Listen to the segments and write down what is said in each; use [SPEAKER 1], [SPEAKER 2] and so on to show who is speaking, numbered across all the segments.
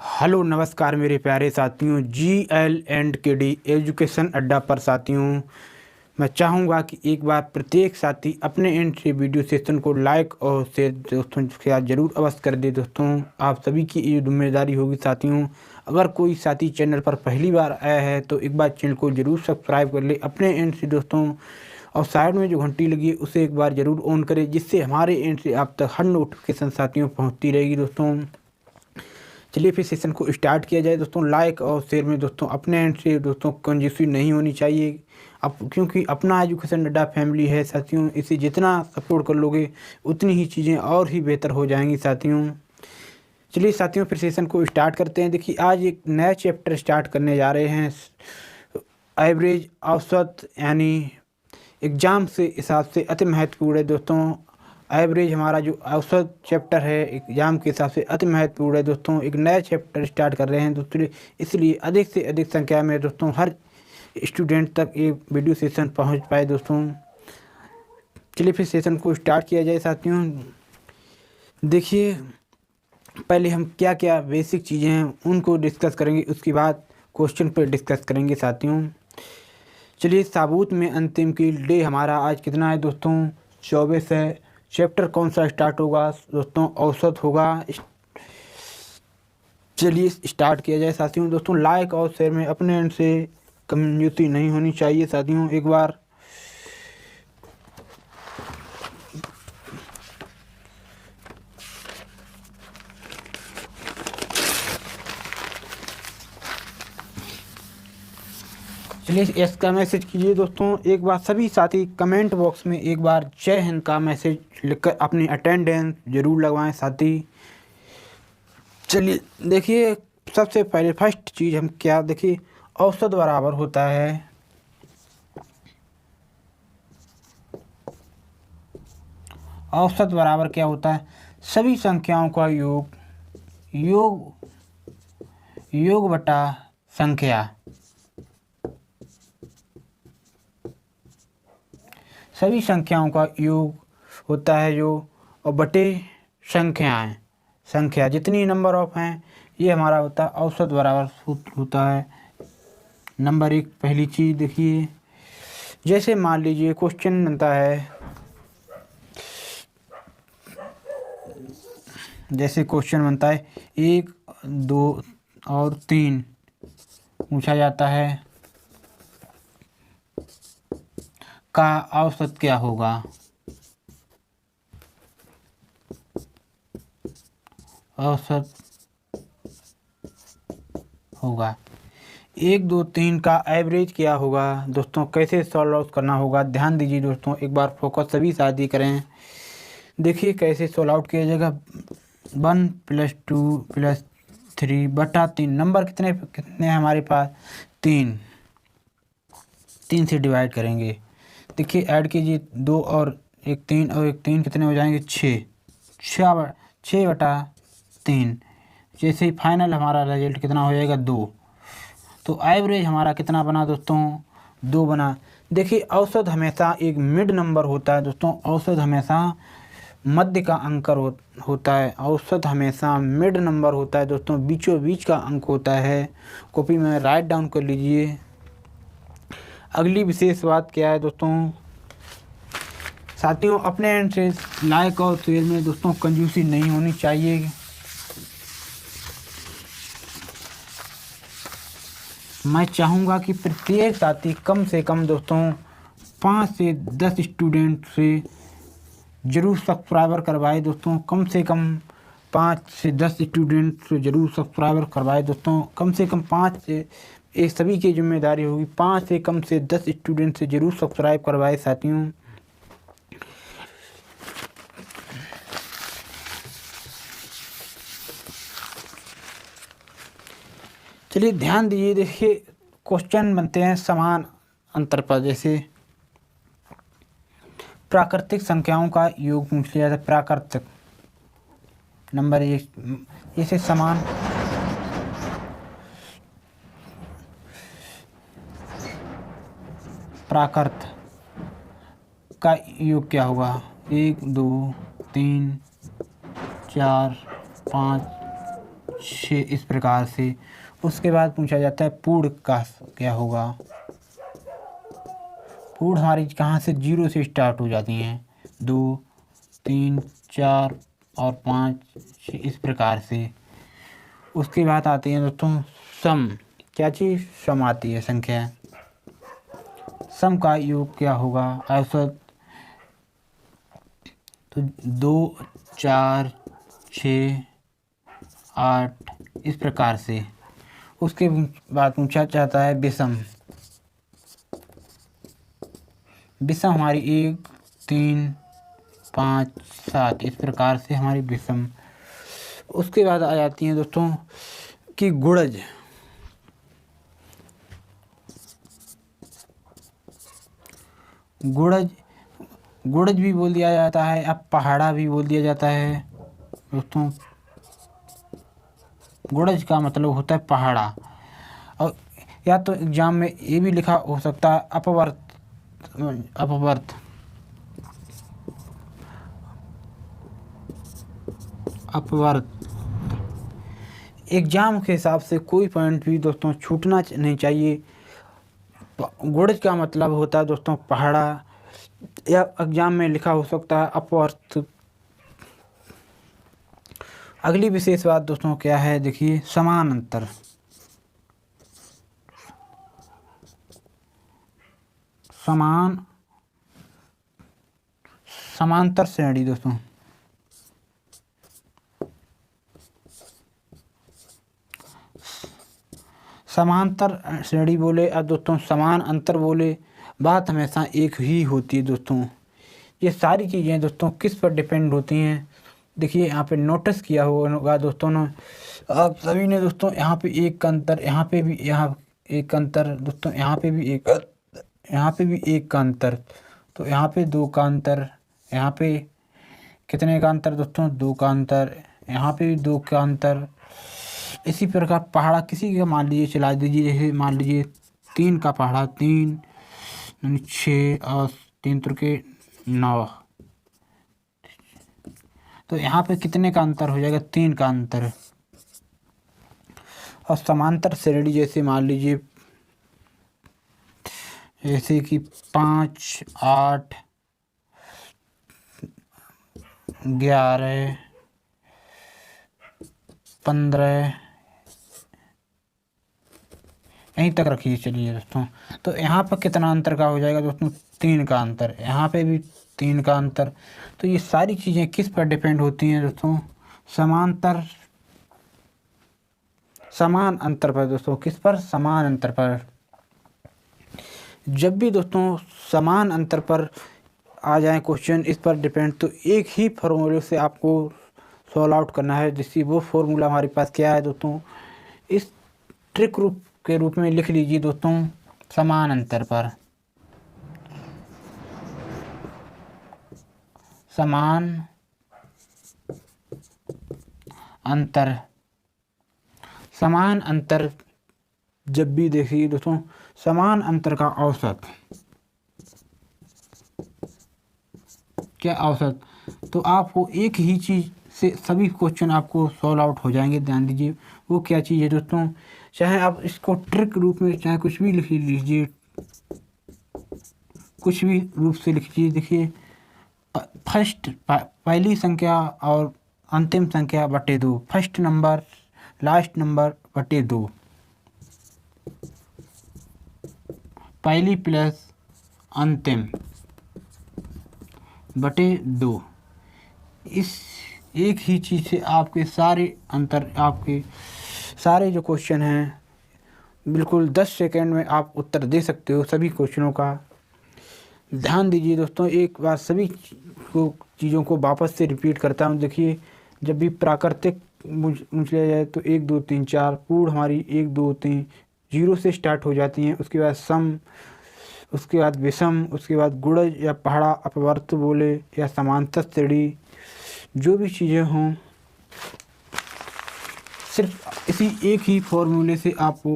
[SPEAKER 1] Hello नमस्कार मेरे प्यारे साथियों, GL&KD एजुकेशन अड्डा पर साथियों, मैं चाहूँगा कि एक बार प्रत्येक साथी अपने एंड से वीडियो सेशन को लाइक और शेयर दोस्तों के साथ ज़रूर अवश्य कर दे। दोस्तों आप सभी की ये जिम्मेदारी होगी साथियों। अगर कोई साथी चैनल पर पहली बार आया है तो एक बार चैनल को ज़रूर सब्सक्राइब कर ले अपने एंड से दोस्तों, और साइड में जो घंटी लगी है उसे एक बार ज़रूर ऑन करें, जिससे हमारे एंड से आप तक हर नोटिफिकेशन साथियों पहुँचती रहेगी। दोस्तों चलिए फिर सेशन को स्टार्ट किया जाए। दोस्तों लाइक और शेयर में दोस्तों अपने एंड से दोस्तों कंजूसी नहीं होनी चाहिए, अब क्योंकि अपना एजुकेशन अड्डा फैमिली है साथियों। इसे जितना सपोर्ट कर लोगे उतनी ही चीज़ें और ही बेहतर हो जाएंगी साथियों। चलिए साथियों फिर सेशन को स्टार्ट करते हैं। देखिए आज एक नया चैप्टर स्टार्ट करने जा रहे हैं, एवरेज औसत, यानी एग्ज़ाम से हिसाब से अति महत्वपूर्ण है दोस्तों। एवरेज हमारा जो औसत चैप्टर है एग्ज़ाम के हिसाब से अति महत्वपूर्ण है दोस्तों। एक नया चैप्टर स्टार्ट कर रहे हैं दोस्तों, इसलिए अधिक से अधिक संख्या में दोस्तों हर स्टूडेंट तक ये वीडियो सेशन पहुंच पाए दोस्तों। चलिए फिर सेशन को स्टार्ट किया जाए साथियों। देखिए पहले हम क्या क्या बेसिक चीज़ें हैं उनको डिस्कस करेंगे, उसके बाद क्वेश्चन पर डिस्कस करेंगे साथियों। चलिए साबुत में अंतिम की डे हमारा आज कितना है दोस्तों? 24 है। चैप्टर कौन सा स्टार्ट होगा दोस्तों? औसत होगा। चलिए स्टार्ट किया जाए साथियों। दोस्तों लाइक और शेयर में अपने एंड से कम्युनिटी नहीं होनी चाहिए साथियों। एक बार चलिए यस का मैसेज कीजिए दोस्तों। एक बार सभी साथी कमेंट बॉक्स में एक बार जय हिंद का मैसेज लिखकर अपनी अटेंडेंस ज़रूर लगवाएं साथी। चलिए देखिए सबसे पहले फर्स्ट चीज़ हम क्या देखिए, औसत बराबर होता है औसत बराबर क्या होता है? सभी संख्याओं का योग, योग बटा संख्या। सभी संख्याओं का योग होता है जो, और बटे संख्याएं, संख्या जितनी नंबर ऑफ हैं ये हमारा होता है औसत बराबर सूत्र होता है। नंबर एक पहली चीज़ देखिए, जैसे मान लीजिए क्वेश्चन बनता है, जैसे क्वेश्चन बनता है 1, 2 और 3 पूछा जाता है का औसत क्या होगा? औसत होगा 1, 2, 3 का एवरेज क्या होगा दोस्तों? कैसे सॉल्व आउट करना होगा? ध्यान दीजिए दोस्तों, एक बार फोकस सभी साथी करें। देखिए कैसे सॉल्व आउट किया जाएगा। 1 + 2 + 3 बटा 3। नंबर कितने कितने हैं हमारे पास? 3 से डिवाइड करेंगे। देखिए ऐड कीजिए 2 और 1 3 और 1 3 कितने हो जाएंगे? 6 बटा 3। जैसे ही फाइनल हमारा रिजल्ट कितना हो जाएगा? 2। तो एवरेज हमारा कितना बना दोस्तों? 2 बना। देखिए औसत हमेशा एक मिड नंबर होता है दोस्तों। औसत हमेशा मध्य का अंक होता है। औसत हमेशा मिड नंबर होता है दोस्तों, बीचों बीच का अंक होता है। कॉपी में राइट डाउन कर लीजिए। अगली विशेष बात क्या है दोस्तों? साथियों अपने एंड से लाइक और शेयर में दोस्तों कंजूसी नहीं होनी चाहिए। मैं चाहूँगा कि प्रत्येक साथी कम से कम दोस्तों 5 से 10 स्टूडेंट से ज़रूर सब्सक्राइबर करवाए दोस्तों। कम से कम 5 से 10 स्टूडेंट से ज़रूर सब्सक्राइबर करवाए दोस्तों। कम से कम 5 से, ये सभी की जिम्मेदारी होगी, 5 से कम से 10 स्टूडेंट से ज़रूर सब्सक्राइब करवाए साथियों। चलिए ध्यान दीजिए। देखिए क्वेश्चन बनते हैं समान अंतर पर। जैसे प्राकृतिक संख्याओं का योग पूछ लिया जाता है। प्राकृतिक नंबर 1 जैसे समान प्राकृत का योग क्या होगा? 1, 2, 3, 4, 5, 6 इस प्रकार से। उसके बाद पूछा जाता है पूर्ण का क्या होगा। पूर्ण हमारी कहाँ से 0 से स्टार्ट हो जाती हैं, 2 3 4 और 5 6 इस प्रकार से। उसके बाद आती है दोस्तों सम। क्या चीज़? सम आती है संख्या। सम का योग क्या होगा? औसत। तो 2 4 6 8 इस प्रकार से। उसके बाद पूछा जाता है विषम। विषम हमारी 1 3 5 7 इस प्रकार से हमारी विषम। उसके बाद आ जाती हैं दोस्तों कि गुणज। गुणज भी बोल दिया जाता है, अब पहाड़ा भी बोल दिया जाता है दोस्तों। गुणज का मतलब होता है पहाड़ा। और या तो एग्जाम में ये भी लिखा हो सकता है अपवर्त। एग्जाम के हिसाब से कोई पॉइंट भी दोस्तों छूटना नहीं चाहिए। गुणज का मतलब होता है दोस्तों पहाड़ा, या एग्जाम में लिखा हो सकता है अपवर्त। अगली विशेष बात दोस्तों क्या है, देखिए समान अंतर। समांतर श्रेणी दोस्तों। समांतर श्रेणी बोले और दोस्तों समान अंतर बोले, बात हमेशा एक ही होती है दोस्तों। ये सारी चीज़ें दोस्तों किस पर डिपेंड होती हैं, देखिए यहाँ पे नोटिस किया होगा दोस्तों ने, आप सभी ने दोस्तों। यहाँ पे एक का अंतर, यहाँ पे भी एक अंतर दोस्तों, यहाँ पे भी एक का अंतर, तो यहाँ पे 2 का अंतर, यहाँ पे कितने का अंतर दोस्तों? 2 का अंतर, यहाँ पे भी 2 का अंतर। इसी प्रकार पहाड़ा किसी का मान लीजिए चला दीजिए, जैसे मान लीजिए 3 का पहाड़ा, 3 यानी 6 और 3 त्रिके 9, तो यहाँ पे कितने का अंतर हो जाएगा? 3 का अंतर। और समांतर श्रेणी जैसे मान लीजिए जैसे कि 5 8 11 15 यहीं तक रखिए चलिए दोस्तों। तो यहाँ पर कितना अंतर का हो जाएगा दोस्तों? 3 का अंतर। यहाँ पे भी 3 का अंतर। तो ये सारी चीज़ें किस पर डिपेंड होती हैं दोस्तों? समान अंतर पर दोस्तों। किस पर? समान अंतर पर। जब भी दोस्तों समान अंतर पर आ जाए क्वेश्चन इस पर डिपेंड, तो एक ही फॉर्मूले से आपको सॉल्व आउट करना है। जिससे वो फॉर्मूला हमारे पास क्या है दोस्तों, इस ट्रिक रूप के रूप में लिख लीजिए दोस्तों, समान अंतर पर। समान अंतर जब भी देखिए दोस्तों, समान अंतर का औसत। क्या औसत? तो आपको एक ही चीज़ से सभी क्वेश्चन आपको सॉल्व आउट हो जाएंगे। ध्यान दीजिए वो क्या चीज़ है दोस्तों। चाहे आप इसको ट्रिक रूप में चाहे कुछ भी लिख लीजिए, कुछ भी रूप से लिखिए। देखिए पहली संख्या और अंतिम संख्या बटे 2, फर्स्ट नंबर लास्ट नंबर बटे 2, पहली प्लस अंतिम बटे 2। इस एक ही चीज़ से आपके सारे जो क्वेश्चन हैं बिल्कुल 10 सेकंड में आप उत्तर दे सकते हो सभी क्वेश्चनों का। ध्यान दीजिए दोस्तों, एक बार सभी चीज़ों को वापस से रिपीट करता हूँ। देखिए जब भी प्राकृतिक पूछ लिया जाए तो 1 2 3 4, पूर्ण हमारी 1 2 3 0 से स्टार्ट हो जाती हैं। उसके बाद सम, उसके बाद विषम, उसके बाद गुणज या पहाड़ा अपवर्त बोले या समांतर श्रेणी, जो भी चीज़ें हों सिर्फ इसी एक ही फॉर्मूले से आपको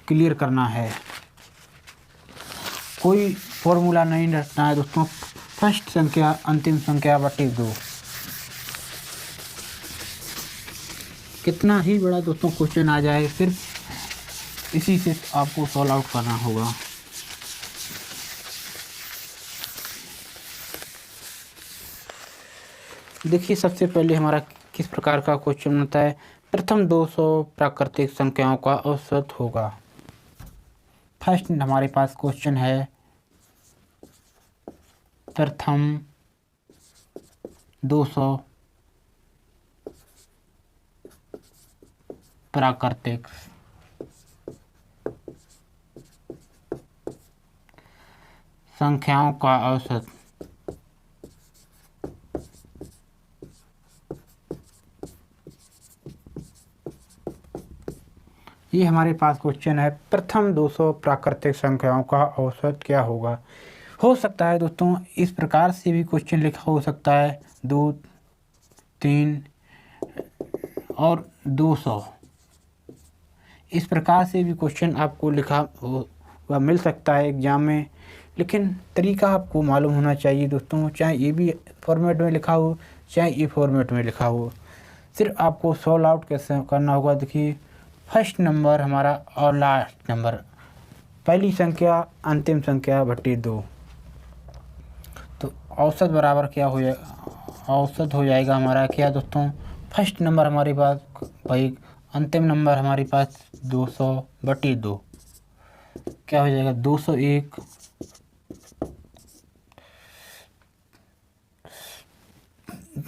[SPEAKER 1] क्लियर करना है। कोई फॉर्मूला नहीं रखना है दोस्तों। फर्स्ट संख्या अंतिम संख्या बटे 2। कितना ही बड़ा दोस्तों क्वेश्चन आ जाए, सिर्फ इसी से आपको सॉल्व आउट करना होगा। देखिए सबसे पहले हमारा किस प्रकार का क्वेश्चन होता है। प्रथम 200 प्राकृतिक संख्याओं का औसत होगा। फर्स्ट हमारे पास क्वेश्चन है, प्रथम 200 प्राकृतिक संख्याओं का औसत। ये हमारे पास क्वेश्चन है, प्रथम 200 प्राकृतिक संख्याओं का औसत क्या होगा। हो सकता है दोस्तों इस प्रकार से भी क्वेश्चन लिखा हो सकता है, 2, 3 और 200। इस प्रकार से भी क्वेश्चन आपको लिखा हुआ मिल सकता है एग्जाम में, लेकिन तरीका आपको मालूम होना चाहिए दोस्तों। चाहे ये भी फॉर्मेट में लिखा हो, चाहे ये फॉर्मेट में लिखा हो, सिर्फ आपको सॉल्व आउट कैसे करना होगा। देखिए फर्स्ट नंबर हमारा और लास्ट नंबर, पहली संख्या अंतिम संख्या बटे 2, तो औसत बराबर क्या हो जाएगा, औसत हो जाएगा हमारा क्या दोस्तों, फर्स्ट नंबर हमारे पास भाई, अंतिम नंबर हमारे पास 200 बटे 2, क्या हो जाएगा 201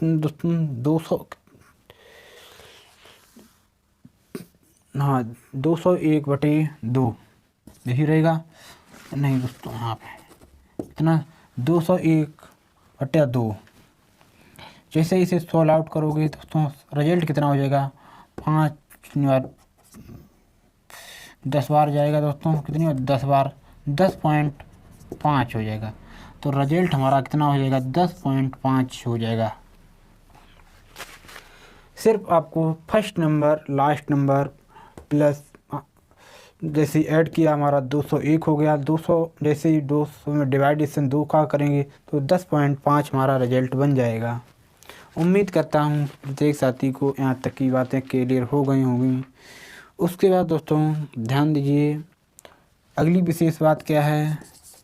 [SPEAKER 1] दोस्तों 200, हाँ 201 बटे 2 यही रहेगा। नहीं दोस्तों यहाँ पे इतना 201 बटे 2। जैसे इसे सॉल्व आउट करोगे दोस्तों रिजल्ट कितना हो जाएगा, 5 बार 10 बार जाएगा दोस्तों, कितनी बार 10 बार, 10.5 हो जाएगा। तो रिजल्ट हमारा कितना हो जाएगा, 10.5 हो जाएगा। सिर्फ आपको first number last number plus जैसे ऐड किया हमारा 201 हो गया, 200 जैसे ही 200 में डिवाइडेशन 2 का करेंगे तो 10.5 हमारा रिजल्ट बन जाएगा। उम्मीद करता हूँ प्रत्येक साथी को यहाँ तक की बातें क्लियर हो गई होंगी। उसके बाद दोस्तों ध्यान दीजिए, अगली विशेष बात क्या है,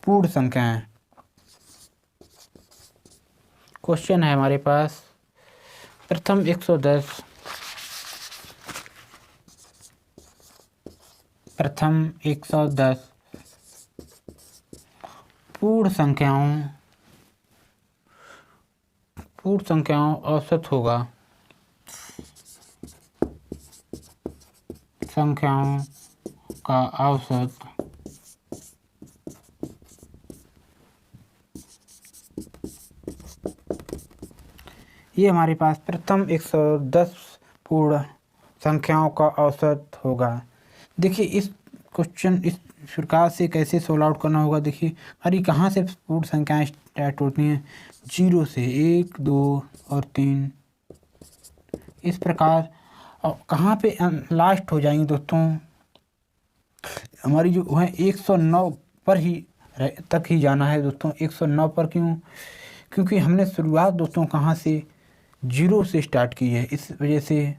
[SPEAKER 1] पूर्ण संख्याएं। क्वेश्चन है हमारे पास, प्रथम 110 पूर्ण संख्याओं औसत होगा, संख्याओं का औसत ये हमारे पास प्रथम 110 पूर्ण संख्याओं का औसत होगा। देखिए इस क्वेश्चन इस प्रकार से कैसे सॉल्व आउट करना होगा। देखिए हमारी कहाँ से पूर्ण संख्याएं स्टार्ट होती हैं, 0 से 1, 2 और 3 इस प्रकार, और कहाँ पे लास्ट हो जाएंगी दोस्तों, हमारी जो है 109 पर ही तक ही जाना है दोस्तों। 109 पर क्यों, क्योंकि हमने शुरुआत दोस्तों कहाँ से, 0 से स्टार्ट की है, इस वजह से।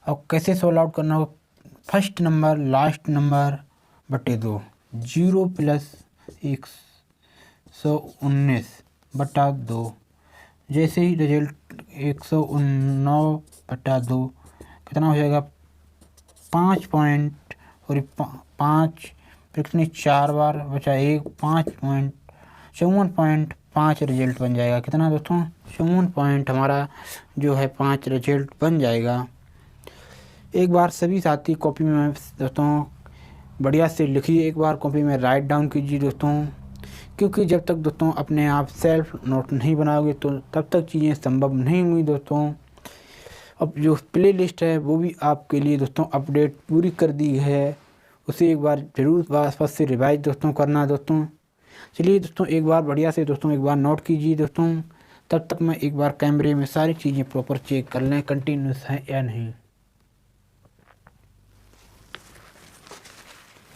[SPEAKER 1] और कैसे सॉल्व आउट करना हो, फर्स्ट नंबर लास्ट नंबर बटे 2, 0 प्लस 119 बटा 2, जैसे ही रिजल्ट 119 बटा 2 कितना हो जाएगा, 5 पॉइंट और 5 फिर कितनी 4 बार बचा 1, 54.5 रिजल्ट बन जाएगा। कितना दोस्तों 54 हमारा जो है 5 रिजल्ट बन जाएगा। एक बार सभी साथी कॉपी में दोस्तों बढ़िया से लिखिए, एक बार कॉपी में राइट डाउन कीजिए दोस्तों, क्योंकि जब तक दोस्तों अपने आप सेल्फ नोट नहीं बनाओगे तो तब तक चीज़ें संभव नहीं हुई दोस्तों। अब जो प्ले लिस्ट है वो भी आपके लिए दोस्तों अपडेट पूरी कर दी है, उसे एक बार ज़रूर वापस से रिवाइज दोस्तों करना दोस्तों। चलिए दोस्तों एक बार बढ़िया से दोस्तों एक बार नोट कीजिए दोस्तों, तब तक मैं एक बार कैमरे में सारी चीज़ें प्रॉपर चेक कर लें कंटिन्यूस हैं या नहीं।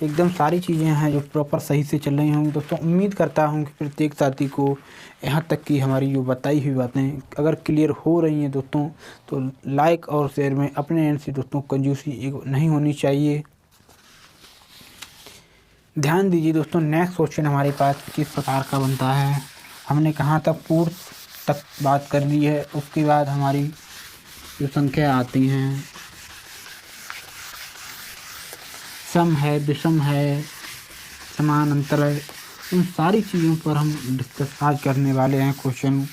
[SPEAKER 1] एकदम सारी चीज़ें हैं जो प्रॉपर सही से चल रही होंगी। दोस्तों उम्मीद करता हूँ कि प्रत्येक साथी को यहाँ तक की हमारी जो बताई हुई बातें अगर क्लियर हो रही हैं दोस्तों, तो लाइक और शेयर में अपने एंड से दोस्तों कंजूसी नहीं होनी चाहिए। ध्यान दीजिए दोस्तों, नेक्स्ट क्वेश्चन हमारे पास किस प्रकार का बनता है। हमने कहाँ तक पूर्व तक बात कर ली है, उसके बाद हमारी जो संख्या आती हैं, सम है, विषम है, समान अंतर है, इन सारी चीज़ों पर हम डिस्कस आज करने वाले हैं क्वेश्चन।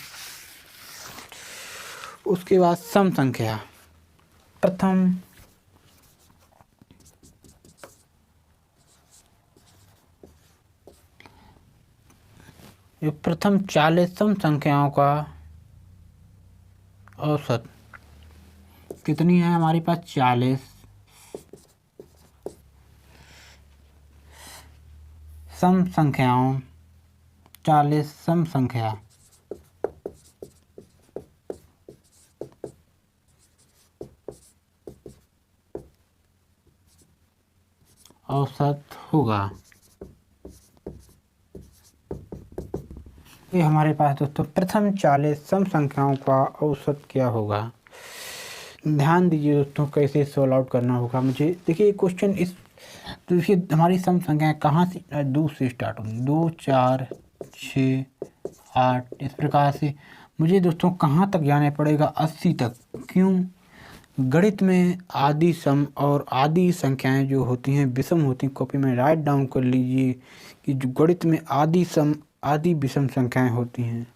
[SPEAKER 1] उसके बाद सम संख्या, प्रथम 40 सम संख्याओं का औसत कितनी है हमारे पास? 40 सम संख्याओं, 40 सम संख्या औसत होगा। ये हमारे पास दोस्तों प्रथम 40 सम संख्याओं का औसत क्या होगा। ध्यान दीजिए दोस्तों कैसे सॉल्व आउट करना होगा मुझे। देखिए क्वेश्चन इस, तो देखिए हमारी सम संख्याएं कहाँ से 2 से स्टार्ट होंगी, 2 4 6 8, इस प्रकार से मुझे दोस्तों कहाँ तक जाना पड़ेगा? 80 तक। क्यों? गणित में आदि सम और आदि संख्याएं जो होती हैं विषम होती हैं। कॉपी में राइट डाउन कर लीजिए कि जो गणित में आदि सम आदि विषम संख्याएं होती हैं।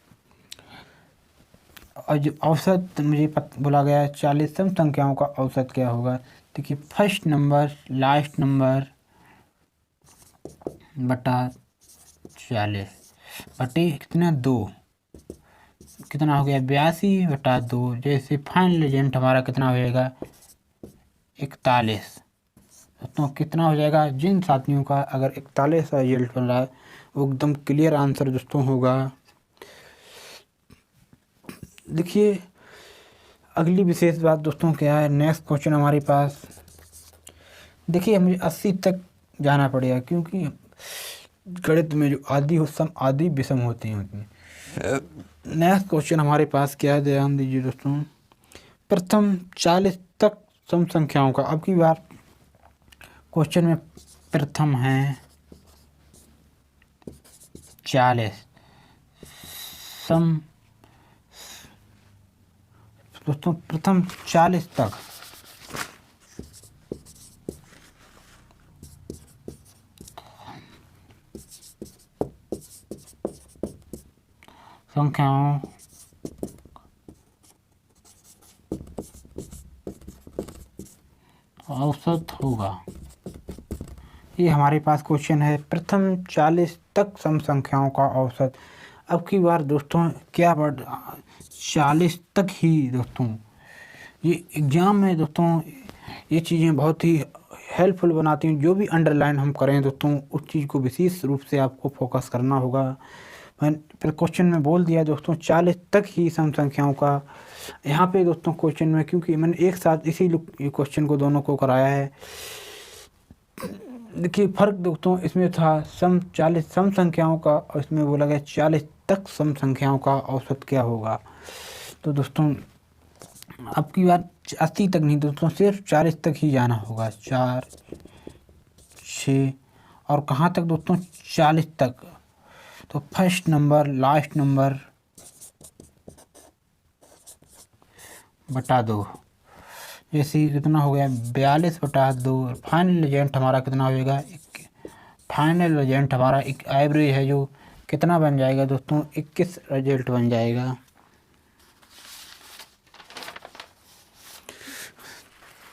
[SPEAKER 1] और जो औसत मुझे बोला गया है 40 सम संख्याओं का औसत क्या होगा। देखिए फर्स्ट नंबर लास्ट नंबर बटा 40 बटे कितना 2, कितना हो गया 82 बटा 2। जैसे फाइनल रिजल्ट हमारा कितना हो जाएगा 41। तो कितना हो जाएगा, जिन साथियों का अगर 41 का रिजल्ट बन रहा है वो एकदम क्लियर आंसर दोस्तों होगा। देखिए अगली विशेष बात दोस्तों क्या है, नेक्स्ट क्वेश्चन हमारे पास। देखिए मुझे 80 तक जाना पड़ेगा क्योंकि गणित में जो आदि सम आदि विषम होती हैं। नेक्स्ट क्वेश्चन हमारे पास क्या है, ध्यान दीजिए दोस्तों। प्रथम 40 तक सम संख्याओं का, अब की बार क्वेश्चन में प्रथम है 40 सम दोस्तों, प्रथम 40 तक संख्याओं औसत होगा। ये हमारे पास क्वेश्चन है, प्रथम 40 तक सम संख्याओं का औसत। अब की बार दोस्तों क्या वर्ड 40 तक ही दोस्तों, ये एग्ज़ाम में दोस्तों ये चीज़ें बहुत ही हेल्पफुल बनाती हैं। जो भी अंडरलाइन हम करें दोस्तों उस चीज़ को विशेष रूप से आपको फोकस करना होगा। मैंने फिर क्वेश्चन में बोल दिया दोस्तों 40 तक ही सम संख्याओं का। यहाँ पे दोस्तों क्वेश्चन में क्योंकि मैंने एक साथ इसी क्वेश्चन को दोनों को कराया है। देखिए फ़र्क दोस्तों इसमें था सम 40 सम संख्याओं का और इसमें बोला गया 40 तक सम संख्याओं का औसत क्या होगा। तो दोस्तों अब की बार 80 तक नहीं दोस्तों, सिर्फ 40 तक ही जाना होगा। 4 6 और कहाँ तक दोस्तों 40 तक। तो फर्स्ट नंबर लास्ट नंबर बटा 2, जैसे कितना हो गया 42 बटा 2। फाइनल रिजल्ट हमारा कितना हो जाएगा, फाइनल रिजल्ट हमारा एक एवरेज है जो कितना बन जाएगा दोस्तों 21 रिजल्ट बन जाएगा।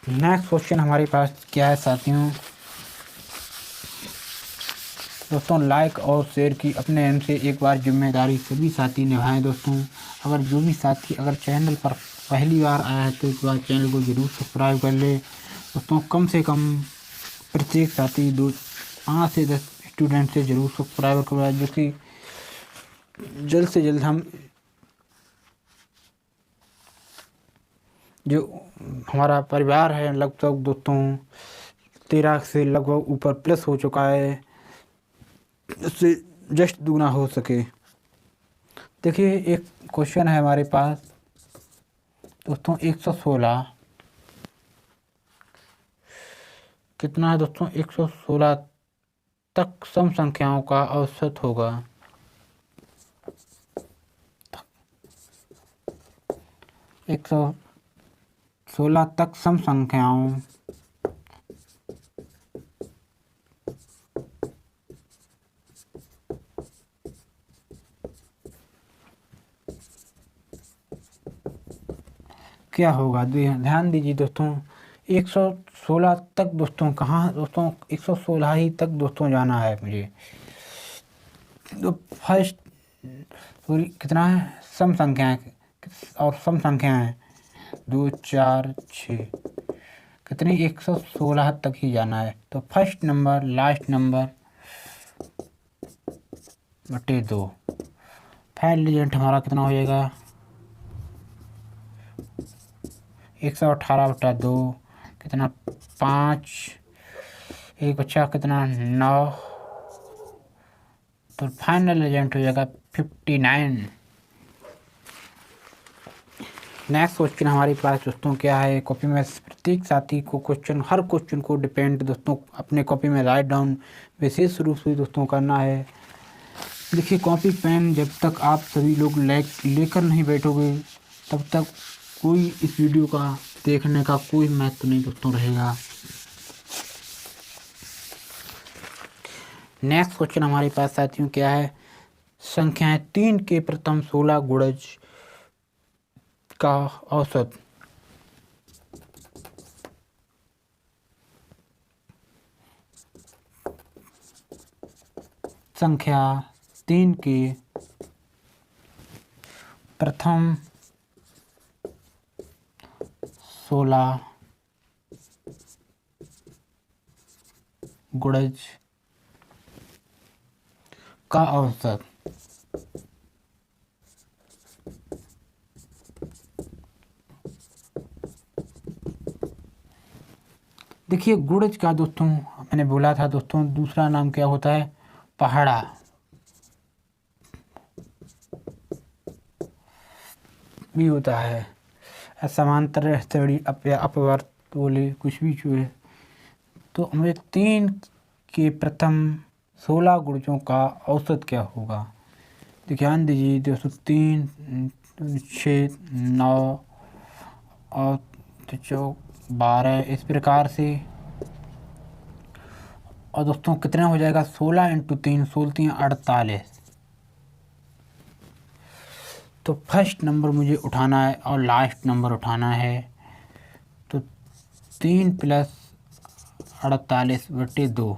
[SPEAKER 1] नेक्स्ट क्वेश्चन हमारे पास क्या है साथियों। दोस्तों लाइक और शेयर की अपने एंड से एक बार जिम्मेदारी सभी साथी निभाएं दोस्तों। अगर जो भी साथी अगर चैनल पर पहली बार आया है तो एक बार चैनल को ज़रूर सब्सक्राइब कर ले दोस्तों। कम से कम प्रत्येक साथी 5 से 10 स्टूडेंट से ज़रूर सब्सक्राइब करवाए, जो कि जल्द से जल्द हम जो हमारा परिवार है लगभग दोस्तों 13 से लगभग ऊपर प्लस हो चुका है, इससे जस्ट दुगना हो सके। देखिए एक क्वेश्चन है हमारे पास दोस्तों 116 कितना है दोस्तों, 116 तक सम संख्याओं का औसत होगा। 116 तक सम संख्याओं क्या होगा। ध्यान दीजिए दोस्तों, 116 तक दोस्तों, कहाँ दोस्तों, 116 ही तक दोस्तों जाना है मुझे। तो फर्स्ट सॉरी कितना है, सम संख्याएं, और सम संख्याएं 2 4 6 कितनी, 116 तक ही जाना है। तो फर्स्ट नंबर लास्ट नंबर बटे 2, फाइनल रिजल्ट हमारा कितना हो जाएगा, 118/2 कितना 5, एक बच्चा कितना 9, तो फाइनल रिजल्ट हो जाएगा 59। नेक्स्ट क्वेश्चन हमारे पास दोस्तों क्या है, कॉपी में प्रत्येक साथी को क्वेश्चन, हर क्वेश्चन को डिपेंड दोस्तों अपने कॉपी में राइट डाउन विशेष रूप से दोस्तों करना है। देखिए कॉपी पेन जब तक आप सभी लोग लेकर नहीं बैठोगे तब तक कोई इस वीडियो का देखने का कोई महत्व नहीं दोस्तों रहेगा। नेक्स्ट क्वेश्चन हमारे पास साथियों क्या है, संख्याएं 3 के प्रथम 16 गुणज का औसत। संख्या 3 के प्रथम 16 गुणज का औसत। देखिए गुणज का दोस्तों मैंने बोला था दोस्तों दूसरा नाम क्या होता है, पहाड़ा। भी होता है समांतर श्रेणी अपवर्त बोले कुछ भी चूहे। तो हमें 3 के प्रथम 16 गुणजों का औसत क्या होगा। तो ध्यान दीजिए दोस्तों 3 6 9 और 12 इस प्रकार से, और दोस्तों कितना हो जाएगा 16 × 3 16 48। तो फर्स्ट नंबर मुझे उठाना है और लास्ट नंबर उठाना है। तो 3 + 48/2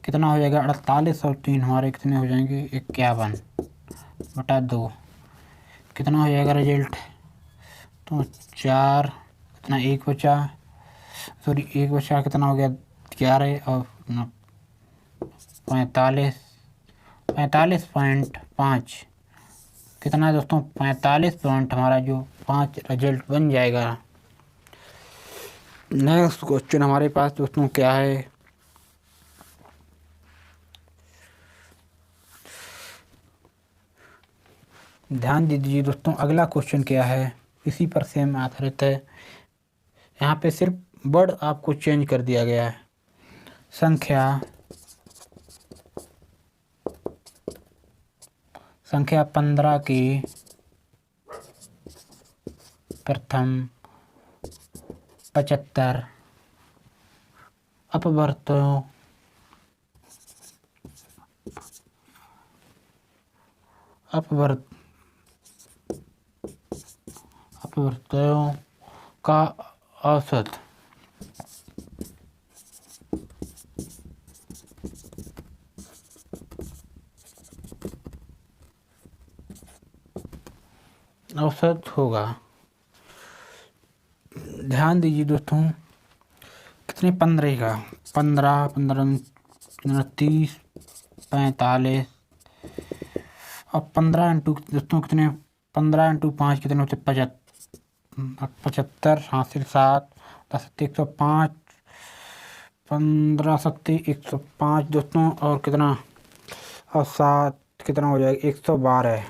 [SPEAKER 1] कितना हो जाएगा, 48 और 3 हमारे कितने हो जाएंगे 51/2 कितना हो जाएगा रिजल्ट। तो 4 कितना, एक बचा, सॉरी एक बचा कितना हो गया 11 और 45.5 कितना है दोस्तों 45 पॉइंट हमारा जो 5 रिजल्ट बन जाएगा। नेक्स्ट क्वेश्चन हमारे पास दोस्तों क्या है, ध्यान दीजिए दोस्तों अगला क्वेश्चन क्या है, इसी पर सेम आधारित है। यहाँ पे सिर्फ वर्ड आपको चेंज कर दिया गया है। संख्या 15 के प्रथम 75 अपवर्तों का औसत। होगा। ध्यान दीजिए दोस्तों कितने 15 का 15 30 45 और 15 इंटू दोस्तों कितने 15 × 5 कितने होते 75 हासिल 7 10 105 15 सत्ती 105 दोस्तों, और कितना, और 7 कितना हो जाएगा, 112,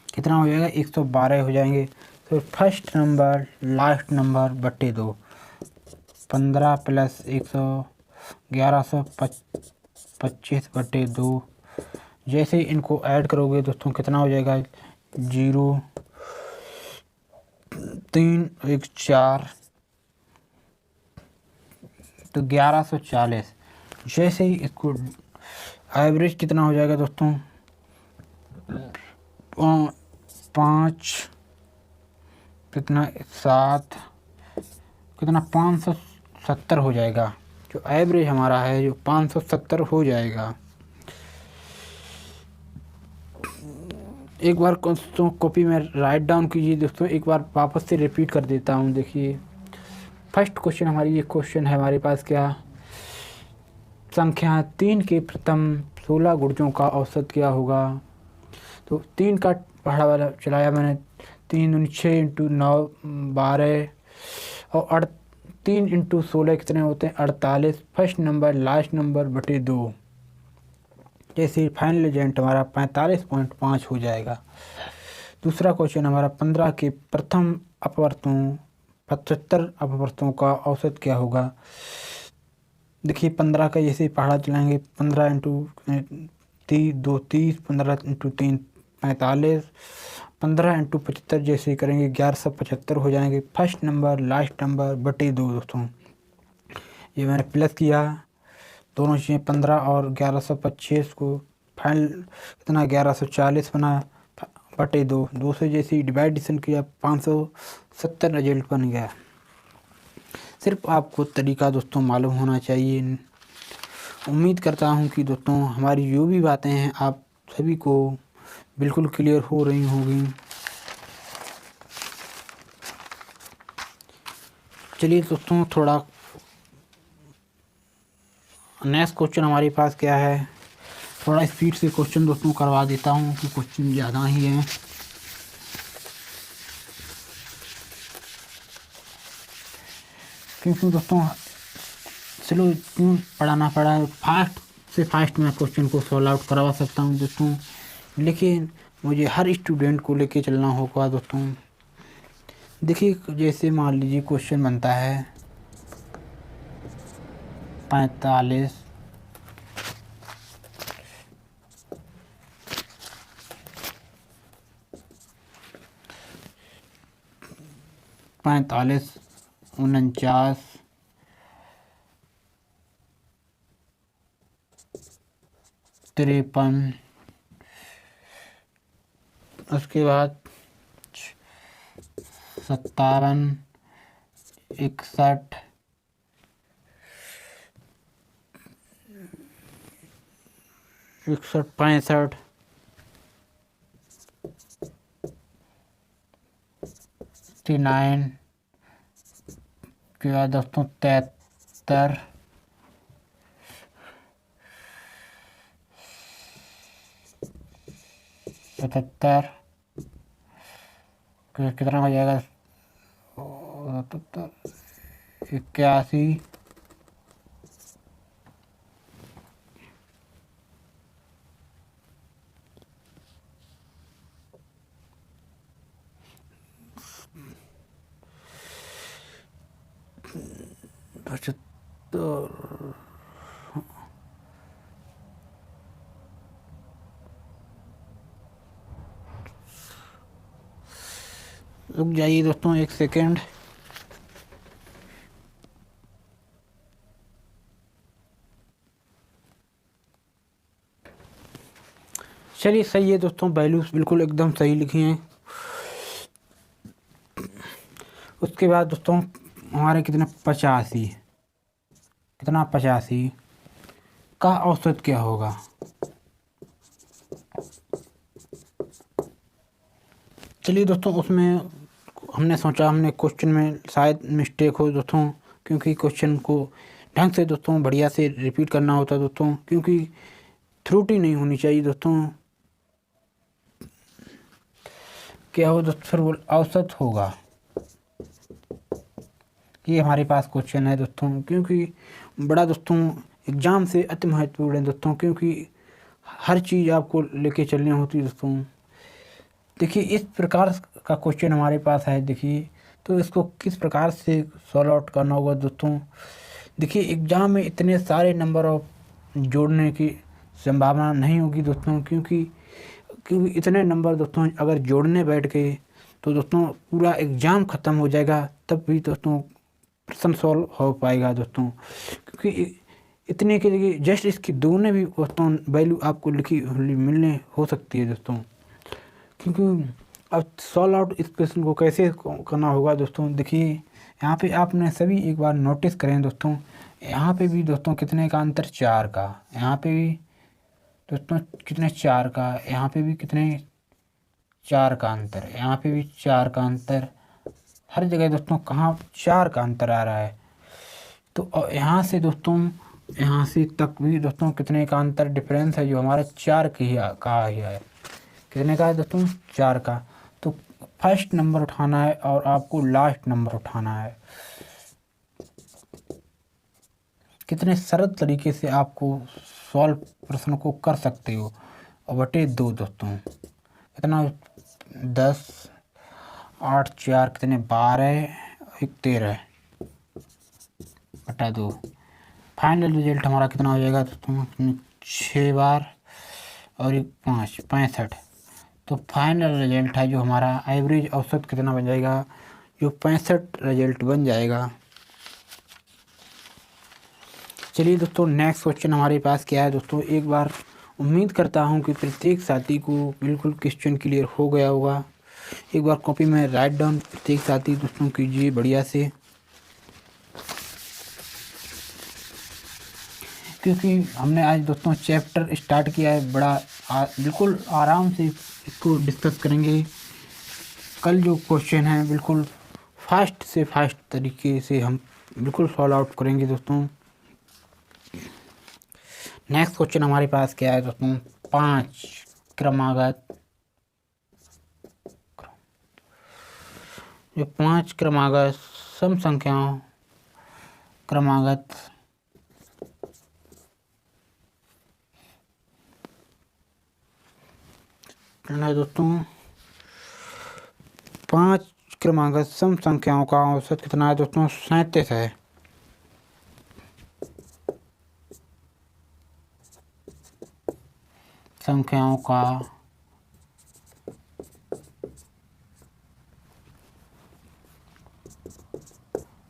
[SPEAKER 1] कितना हो जाएगा, 112 हो जाएंगे। तो फर्स्ट नंबर लास्ट नंबर बटे 2, 15 प्लस 1125 बटे 2। जैसे इनको ऐड करोगे दोस्तों कितना हो जाएगा, 0 3 1 4, तो 1140। जैसे ही इसको एवरेज कितना हो जाएगा दोस्तों, 5 कितना 7 कितना 570 हो जाएगा। जो एवरेज हमारा है जो 570 हो जाएगा। एक बार दोस्तों कॉपी में राइट डाउन कीजिए दोस्तों, एक बार वापस से रिपीट कर देता हूँ। देखिए फर्स्ट क्वेश्चन हमारी, ये क्वेश्चन है हमारे पास क्या, संख्या 3 के प्रथम 16 गुणजों का औसत क्या होगा। तो 3 का पढ़ा वाला चलाया मैंने, 3 दूनी 6 इंटू 9 12, और 3 इंटू 16 कितने होते हैं, 48। फर्स्ट नंबर लास्ट नंबर बटे 2। जैसे फाइनल रिजल्ट हमारा 45.5 हो जाएगा। दूसरा क्वेश्चन हमारा 15 के प्रथम अपवर्तों 75 अपवर्तों का औसत क्या होगा। देखिए 15 का जैसे पढ़ा चलाएंगे, 15 इंटू 2 30, 15 इंटू 3 45, 15 इंटू 75 जैसे करेंगे 1175 हो जाएंगे। फर्स्ट नंबर लास्ट नंबर बटे 2 दोस्तों, ये मैंने प्लस किया दोनों चीज़ें, 15 और 1125 को फाइनल कितना 1140 बना बटे 2। 2 से जैसे डिवाइडेशन किया 570 रिजल्ट बन गया। सिर्फ आपको तरीका दोस्तों मालूम होना चाहिए। उम्मीद करता हूँ कि दोस्तों हमारी जो भी बातें हैं आप सभी को बिल्कुल क्लियर हो रही होंगी। चलिए दोस्तों थोड़ा नेक्स्ट क्वेश्चन हमारे पास क्या है, थोड़ा स्पीड से क्वेश्चन दोस्तों करवा देता हूँ कि क्वेश्चन ज़्यादा ही है। क्योंकि दोस्तों चलो क्यों पढ़ाना पड़ा, फास्ट से फास्ट मैं क्वेश्चन को सॉल्व आउट करवा सकता हूँ दोस्तों, लेकिन मुझे हर स्टूडेंट को लेके चलना होगा दोस्तों। देखिए जैसे मान लीजिए क्वेश्चन बनता है 45 45 49 53, उसके बाद 57 61 65 69 के बाद दोस्तों 73 77, कितना हो जाएगा 81, रुक जाइए दोस्तों एक सेकेंड। चलिए सही है दोस्तों, वैल्यूज बिल्कुल एकदम सही लिखी हैं। उसके बाद दोस्तों हमारे कितना 85, कितना 85 का औसत क्या होगा। चलिए दोस्तों उसमें हमने सोचा, हमने क्वेश्चन में शायद मिस्टेक हो दोस्तों, क्योंकि क्वेश्चन को ढंग से दोस्तों बढ़िया से रिपीट करना होता है दोस्तों, क्योंकि त्रुटि नहीं होनी चाहिए दोस्तों। क्या हो दोस्तों, फिर वो औसत होगा ये हमारे पास क्वेश्चन है दोस्तों, क्योंकि बड़ा दोस्तों एग्ज़ाम से अति महत्वपूर्ण है दोस्तों, क्योंकि हर चीज़ आपको लेके चलनी होती है दोस्तों। देखिए इस प्रकार का क्वेश्चन हमारे पास है। देखिए तो इसको किस प्रकार से सॉल्व आउट करना होगा दोस्तों। देखिए एग्ज़ाम में इतने सारे नंबर ऑफ जोड़ने की संभावना नहीं होगी दोस्तों, क्योंकि इतने नंबर दोस्तों अगर जोड़ने बैठ गए तो दोस्तों पूरा एग्ज़ाम ख़त्म हो जाएगा, तब भी दोस्तों प्रश्न सॉल्व हो पाएगा दोस्तों। क्योंकि इतने के लिए जस्ट इसकी दोनों भी दोस्तों वैल्यू आपको लिखी मिलने हो सकती है दोस्तों। क्योंकि अब सॉल्व आउट इस क्वेश्चन को कैसे करना होगा दोस्तों। देखिए यहाँ पे आपने सभी एक बार नोटिस करें दोस्तों, यहाँ पे भी दोस्तों कितने का अंतर, 4 का। यहाँ पे भी दोस्तों कितने, 4 का। यहाँ पे भी कितने, 4 का अंतर। यहाँ पे भी 4 का अंतर। हर जगह दोस्तों कहाँ 4 का अंतर आ रहा है। तो यहाँ से दोस्तों यहाँ से तक भी दोस्तों कितने का अंतर डिफरेंस है, जो हमारा 4 का ही है। कितने का है दोस्तों, 4 का। तो फर्स्ट नंबर उठाना है और आपको लास्ट नंबर उठाना है। कितने सरल तरीके से आपको सॉल्व प्रश्न को कर सकते हो। और बटे 2 दोस्तों कितना, 10, 8, 4 कितने, 12, 1, 13 बटा 2। फाइनल रिजल्ट हमारा कितना हो जाएगा दोस्तों, 6 बार और 1, 5, 65। तो फाइनल रिजल्ट है जो हमारा एवरेज औसत कितना बन जाएगा, जो 65 रिजल्ट बन जाएगा। चलिए दोस्तों नेक्स्ट क्वेश्चन हमारे पास क्या है दोस्तों। एक बार उम्मीद करता हूं कि प्रत्येक साथी को बिल्कुल क्वेश्चन क्लियर हो गया होगा। एक बार कॉपी में राइट डाउन प्रत्येक साथी दोस्तों कीजिए बढ़िया से, क्योंकि हमने आज दोस्तों चैप्टर स्टार्ट किया है। बिल्कुल आराम से इसको डिस्कस करेंगे। कल जो क्वेश्चन है बिल्कुल फास्ट से फास्ट तरीके से हम बिल्कुल सॉल्व आउट करेंगे दोस्तों। नेक्स्ट क्वेश्चन हमारे पास क्या है दोस्तों, 5 क्रमागत, जो 5 क्रमागत सम संख्याओं क्रमागत है दोस्तों। 5 क्रमागत सम संख्याओं का औसत कितना है दोस्तों, 37 है। संख्याओं का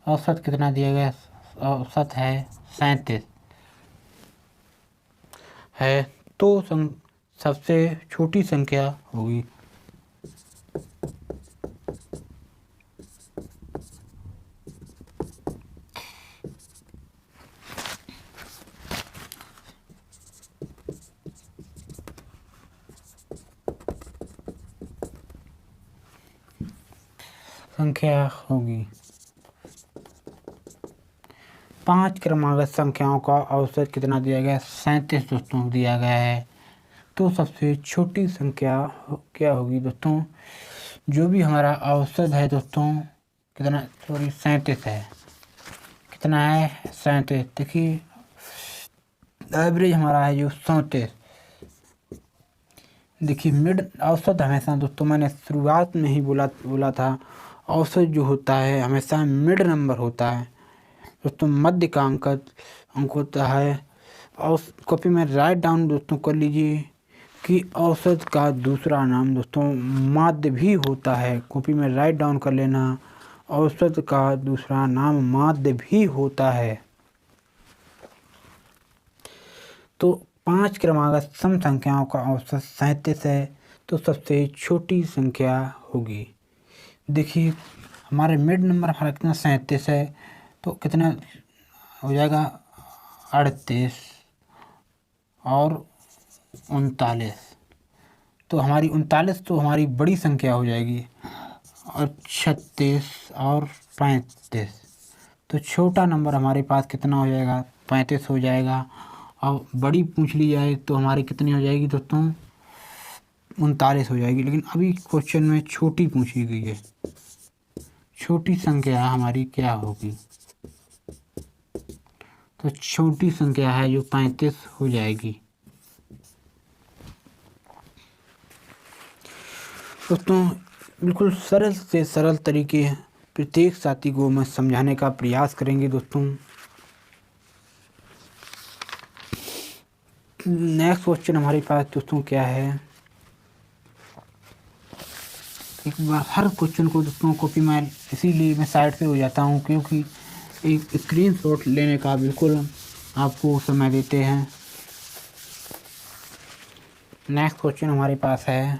[SPEAKER 1] औसत कितना दिया गया, औसत है 37 है। तो सबसे छोटी संख्या होगी संख्या होगी 5 क्रमागत संख्याओं का औसत कितना दिया गया, 37 दोस्तों दिया गया है। तो सबसे छोटी संख्या क्या होगी दोस्तों, जो भी हमारा औसत है दोस्तों कितना, 37 है। कितना है, 37। देखिए एवरेज हमारा है जो 37। देखिए मिड औसत हमेशा दोस्तों, मैंने शुरुआत में ही बोला था, औसत जो होता है हमेशा मिड नंबर होता है दोस्तों, मध्य का अंक होता है। और कॉपी में राइट डाउन दोस्तों कर लीजिए कि औसत का दूसरा नाम दोस्तों माध्य भी होता है। कॉपी में राइट डाउन कर लेना, औसत का दूसरा नाम माध्य भी होता है। तो 5 क्रमागत सम संख्याओं का औसत 37 है। तो सबसे छोटी संख्या होगी, देखिए हमारे मिड नंबर हमारा कितना 37 है, तो कितना हो जाएगा 38 और 39। तो हमारी 39 तो हमारी बड़ी संख्या हो जाएगी, और 36 और 35। तो छोटा नंबर हमारे पास कितना हो जाएगा, 35 हो जाएगा। और बड़ी पूछ ली जाए तो हमारी कितनी हो जाएगी दोस्तों, 39 हो जाएगी। लेकिन अभी क्वेश्चन में छोटी पूछी गई है, छोटी संख्या हमारी क्या होगी? तो छोटी संख्या है जो 35 हो जाएगी। दोस्तों बिल्कुल सरल से सरल तरीके प्रत्येक साथी को मैं समझाने का प्रयास करेंगे। दोस्तों नेक्स्ट क्वेश्चन हमारे पास दोस्तों क्या है, एक बार हर क्वेश्चन को दोस्तों कॉपी मैं इसीलिए मैं साइड पे हो जाता हूँ क्योंकि एक स्क्रीनशॉट लेने का बिल्कुल आपको समय देते हैं। नेक्स्ट क्वेश्चन हमारे पास है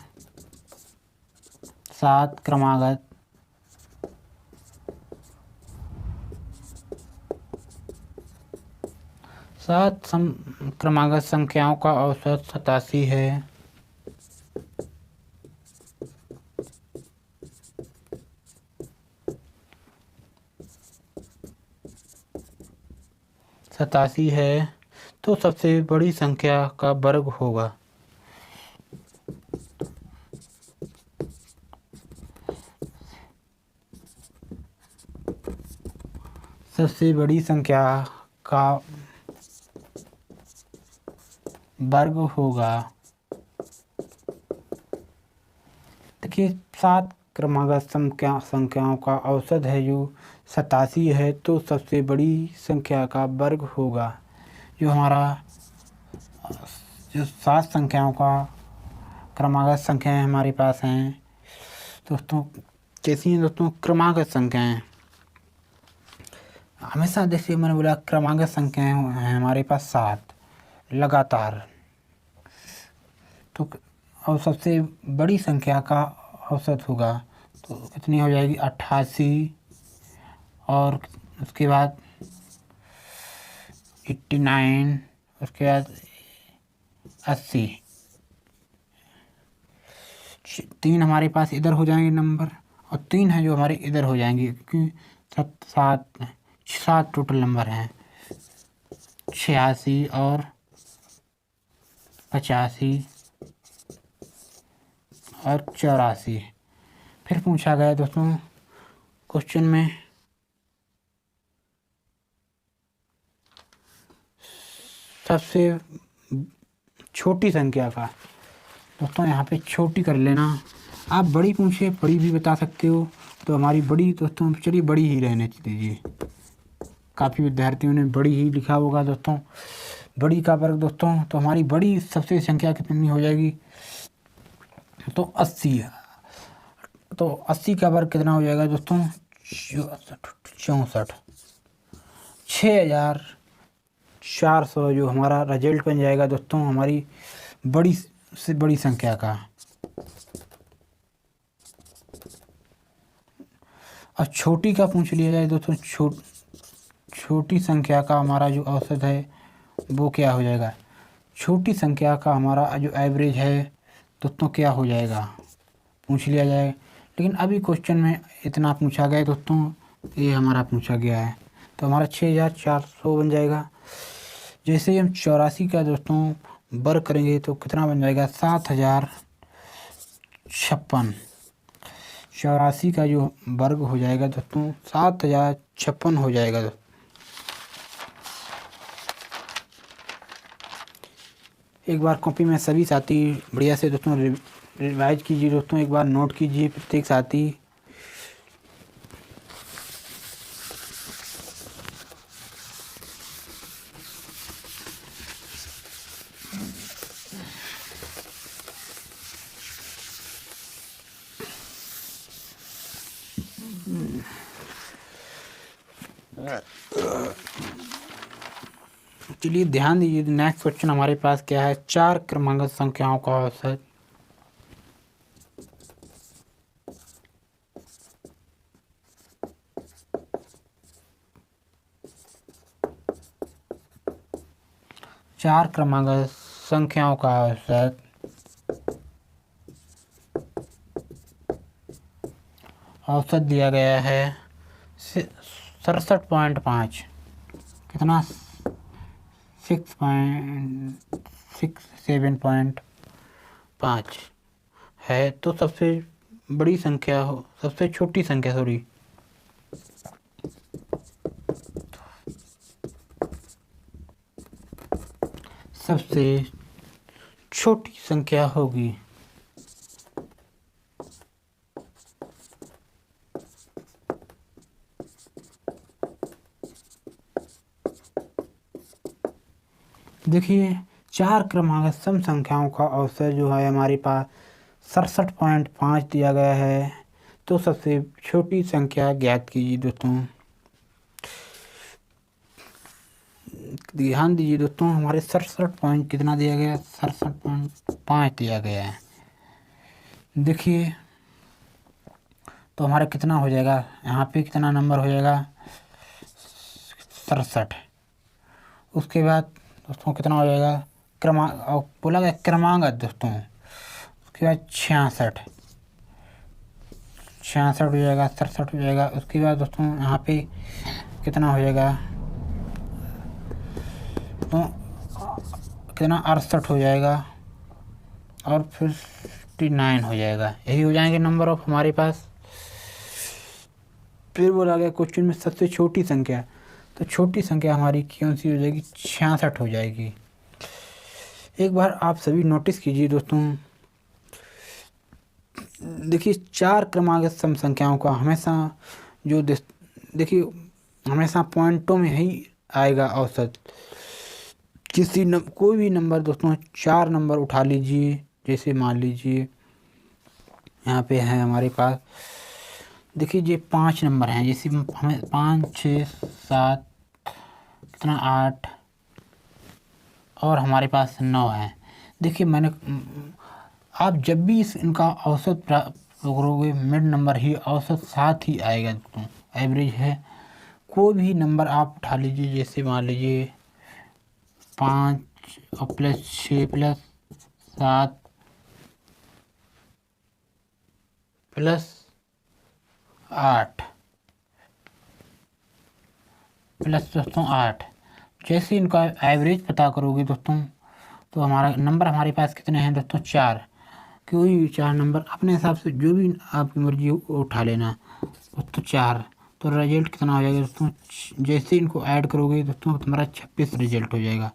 [SPEAKER 1] 7 क्रमागत क्रमागत संख्याओं का औसत 87 है। तो सबसे बड़ी संख्या का वर्ग होगा। सबसे बड़ी संख्या का वर्ग होगा। देखिए 7 क्रमागत संख्याओं का औसत है जो 87 है, तो सबसे बड़ी संख्या का वर्ग होगा। जो हमारा जो 7 संख्याओं का क्रमागत संख्याएं हमारे पास हैं दोस्तों, कैसी हैं दोस्तों? क्रमागत संख्याएं हमेशा, जैसे मैंने बोला क्रमागत संख्याएं हैं हमारे पास 7 लगातार, तो और सबसे बड़ी संख्या का औसत होगा तो कितनी हो जाएगी? 88, और उसके बाद 89, उसके बाद 80। 3 हमारे पास इधर हो जाएंगे नंबर, और 3 है जो हमारे इधर हो जाएंगे क्योंकि 7 टोटल नंबर हैं। 86 और 85 और 84। फिर पूछा गया दोस्तों क्वेश्चन में सबसे छोटी संख्या का। दोस्तों यहाँ पे छोटी कर लेना, आप बड़ी पूछे बड़ी भी बता सकते हो, तो हमारी बड़ी दोस्तों चलिए बड़ी ही रहने दीजिए। काफ़ी विद्यार्थियों ने बड़ी ही लिखा होगा दोस्तों। बड़ी का वर्ग दोस्तों, तो हमारी बड़ी सबसे संख्या कितनी हो जाएगी? तो 80 है। तो 80 का वर्ग कितना हो जाएगा दोस्तों? 64। 6400 जो हमारा रिजल्ट बन जाएगा दोस्तों हमारी बड़ी से बड़ी संख्या का। और छोटी का पूछ लिया जाए दोस्तों, छोटी संख्या का हमारा जो औसत है वो क्या हो जाएगा? छोटी संख्या का हमारा जो एवरेज है दोस्तों क्या हो जाएगा? पूछ लिया जाए, लेकिन अभी क्वेश्चन में इतना पूछा गया दोस्तों, ये हमारा पूछा गया है, तो हमारा 6400 बन जाएगा। जैसे ही हम 84 का दोस्तों वर्ग करेंगे तो कितना बन जाएगा? 7056। 84 का जो वर्ग हो जाएगा दोस्तों 7056 हो जाएगा दोस्तों। एक बार कॉपी में सभी साथी बढ़िया से दोस्तों रिवाइज कीजिए दोस्तों, एक बार नोट कीजिए प्रत्येक साथी। चलिए ध्यान दीजिए, नेक्स्ट क्वेश्चन हमारे पास क्या है? 4 क्रमागत संख्याओं का औसत। चार क्रमागत संख्याओं का औसत दिया गया है 67.5। कितना? 6.67.5 है। तो सबसे बड़ी संख्या हो, सबसे छोटी संख्या सॉरी सबसे छोटी संख्या होगी। देखिए 4 क्रमांक सम संख्याओं का औसत जो है हमारे पास 67.5 दिया गया है। तो सबसे छोटी संख्या ज्ञात कीजिए दोस्तों। ध्यान दीजिए दोस्तों, हमारे 67 पॉइंट कितना दिया गया है, 67.5 दिया गया है। देखिए तो हमारा कितना हो जाएगा, यहाँ पे कितना नंबर हो जाएगा 67। उसके बाद दोस्तों कितना हो जाएगा क्रमांक, बोला गया क्रमांक दोस्तों। उसके बाद 66 हो जाएगा, 67 हो जाएगा। उसके बाद दोस्तों यहाँ पे कितना हो जाएगा, तो कितना 68 हो जाएगा और फिर 59 हो जाएगा। यही हो जाएंगे नंबर ऑफ हमारे पास। फिर बोला गया क्वेश्चन में सबसे छोटी संख्या, तो छोटी संख्या हमारी कौन सी हो जाएगी, 66 हो जाएगी। एक बार आप सभी नोटिस कीजिए दोस्तों, देखिए 4 क्रमांक सम संख्याओं का हमेशा जो देखिए हमेशा पॉइंटों में ही आएगा औसत। कोई भी नंबर दोस्तों 4 नंबर उठा लीजिए, जैसे मान लीजिए यहाँ पे है हमारे पास, देखिए ये 5 नंबर हैं, जैसे हमें 5 6 7 कितना 8 और हमारे पास 9 है। देखिए मैंने आप जब भी इनका औसत प्राप्त करोगे, मिड नंबर ही औसत साथ ही आएगा दोस्तों, एवरेज है। कोई भी नंबर आप उठा लीजिए, जैसे मान लीजिए 5 और प्लस 6 प्लस 7 प्लस 8 प्लस दोस्तों 8, जैसे इनका एवरेज पता करोगे दोस्तों, तो हमारा नंबर हमारे पास कितने हैं दोस्तों 4। कोई भी 4 नंबर अपने हिसाब से जो भी आपकी मर्जी उठा लेना, तो 4। तो रिजल्ट कितना हो जाएगा दोस्तों, जैसे इनको ऐड करोगे दोस्तों तो हमारा 26 रिजल्ट हो जाएगा।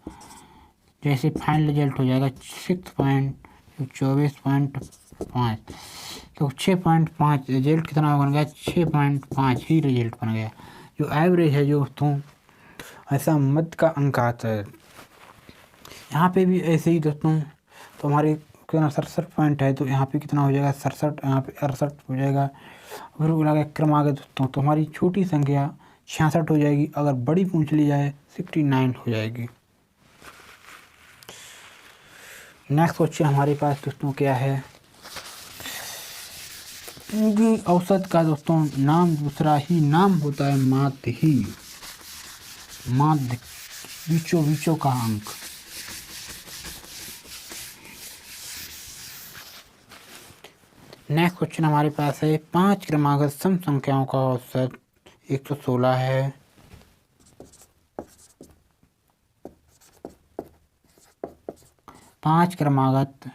[SPEAKER 1] जैसे फाइनल रिजल्ट हो जाएगा 6.24.5, तो 6.5 रिजल्ट कितना बन गया, 6.5 ही रिजल्ट बन गया। जो एवरेज है जो दोस्तों ऐसा मध्य का अंक आता है। यहाँ पे भी ऐसे ही दोस्तों, तो हमारे कितना 67 पॉइंट है, तो यहाँ पे कितना हो जाएगा 67, यहाँ पे 68 हो जाएगा। फिर बोला गया क्रमांक दोस्तों, तो हमारी छोटी संख्या 66 हो जाएगी, अगर बड़ी पूछ ली जाए 69 हो जाएगी। नेक्स्ट क्वेश्चन हमारे पास दोस्तों क्या है, इनकी औसत का दोस्तों नाम दूसरा ही नाम होता है, माध्य ही, माध्य बीचों बीचों का अंक। नेक्स्ट क्वेश्चन हमारे पास है 5 क्रमागत सम संख्याओं का औसत 116 है। पांच क्रमागत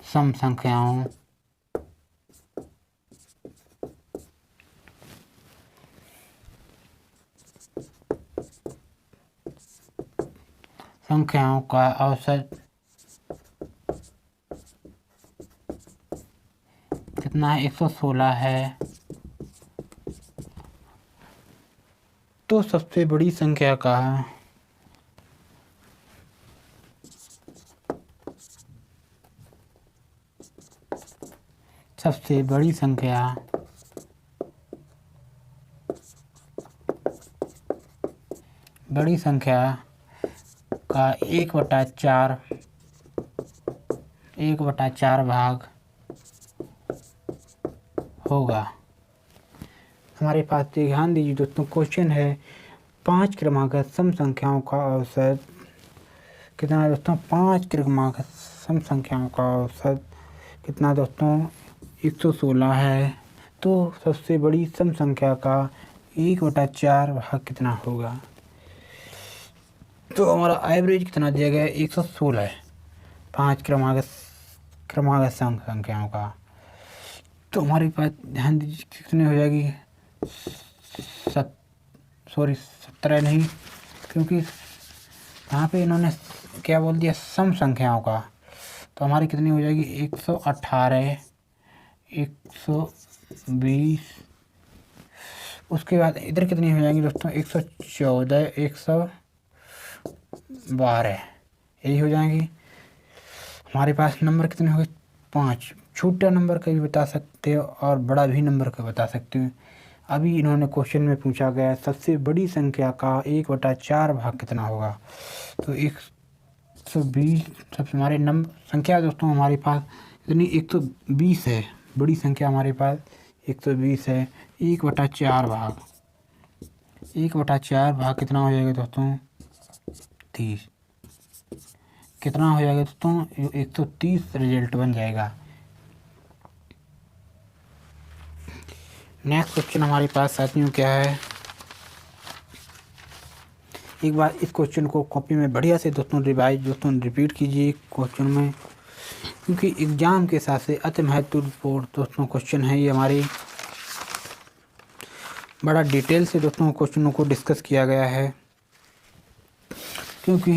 [SPEAKER 1] सम संख्याओं का औसत कितना है, 116 है। तो सबसे बड़ी संख्या का सबसे बड़ी संख्या का 1/4 भाग होगा। हमारे पास ध्यान दीजिए दोस्तों, क्वेश्चन है 5 क्रमागत सम संख्याओं का औसत कितना है दोस्तों, 5 क्रमागत सम संख्याओं का औसत कितना दोस्तों 116 है। तो सबसे बड़ी सम संख्या का 1/4 भाग कितना होगा, तो हमारा एवरेज कितना दिया गया है 116 है 5 क्रमागत सम संख्याओं का। तो हमारे पास ध्यान दीजिए कितने हो जाएगी, 17 नहीं, क्योंकि यहाँ पे इन्होंने क्या बोल दिया, सम संख्याओं का। तो हमारी कितनी हो जाएगी, 118, 120। उसके बाद इधर कितनी हो जाएंगी दोस्तों, 114, 112, यही हो जाएंगी। हमारे पास नंबर कितने हो गए, 5। छोटा नंबर का भी बता सकते हो और बड़ा भी नंबर का बता सकते हो। अभी इन्होंने क्वेश्चन में पूछा गया सबसे बड़ी संख्या का 1/4 भाग कितना होगा। तो 120 सबसे हमारे नंबर संख्या दोस्तों हमारे पास इतनी 120 है। बड़ी संख्या हमारे पास 120 है। 1/4 भाग, 1/4 भाग कितना हो जाएगा दोस्तों, 30। कितना हो जाएगा दोस्तों, 130 रिजल्ट बन जाएगा। नेक्स्ट क्वेश्चन हमारे पास साथियों क्या है, एक बार इस क्वेश्चन को कॉपी में बढ़िया से दोस्तों रिपीट कीजिए क्वेश्चन में, क्योंकि एग्जाम के हिसाब से अति महत्वपूर्ण दोस्तों क्वेश्चन है ये। हमारी बड़ा डिटेल से दोस्तों क्वेश्चनों को डिस्कस किया गया है, क्योंकि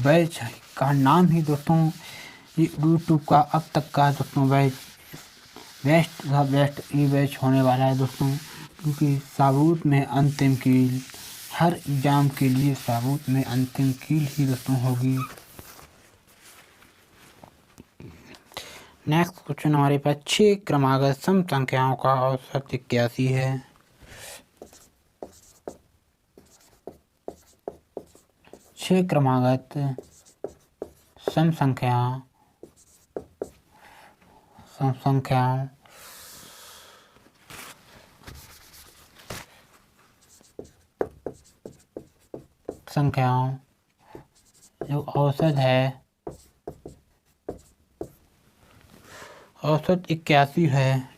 [SPEAKER 1] बैच का नाम ही दोस्तों ये यूट्यूब का अब तक का दोस्तों बेस्ट ई बैच होने वाला है दोस्तों। क्योंकि साबुत में अंतिम कील, हर एग्जाम के लिए साबुत में अंतिम कील ही दोस्तों होगी। नेक्स्ट क्वेश्चन हमारे पास 6 क्रमागत सम संख्याओं का औसत 81 है। 6 क्रमागत सम संख्याओं जो औसत है, औसत 81 है।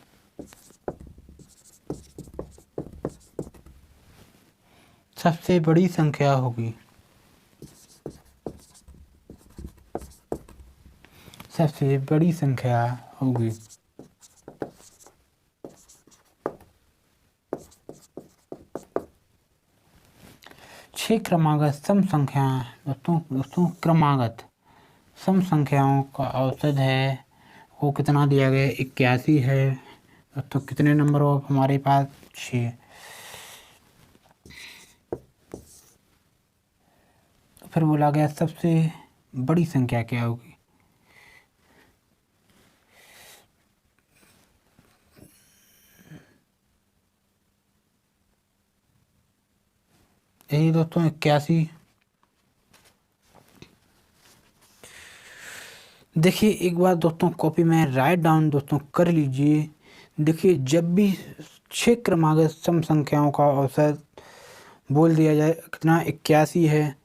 [SPEAKER 1] सबसे बड़ी संख्या होगी, सबसे बड़ी संख्या होगी। छह क्रमागत सम संख्या दोस्तों क्रमागत सम संख्याओं का औसत है वो कितना दिया गया, 81 है। तो कितने नंबर ऑफ हमारे पास, 6। फिर बोला गया सबसे बड़ी संख्या क्या होगी। यही दोस्तों 81। देखिए एक बार दोस्तों कॉपी में राइट डाउन दोस्तों कर लीजिए। देखिए जब भी 6 क्रमागत सम संख्याओं का औसत बोल दिया जाए कितना, 81 है।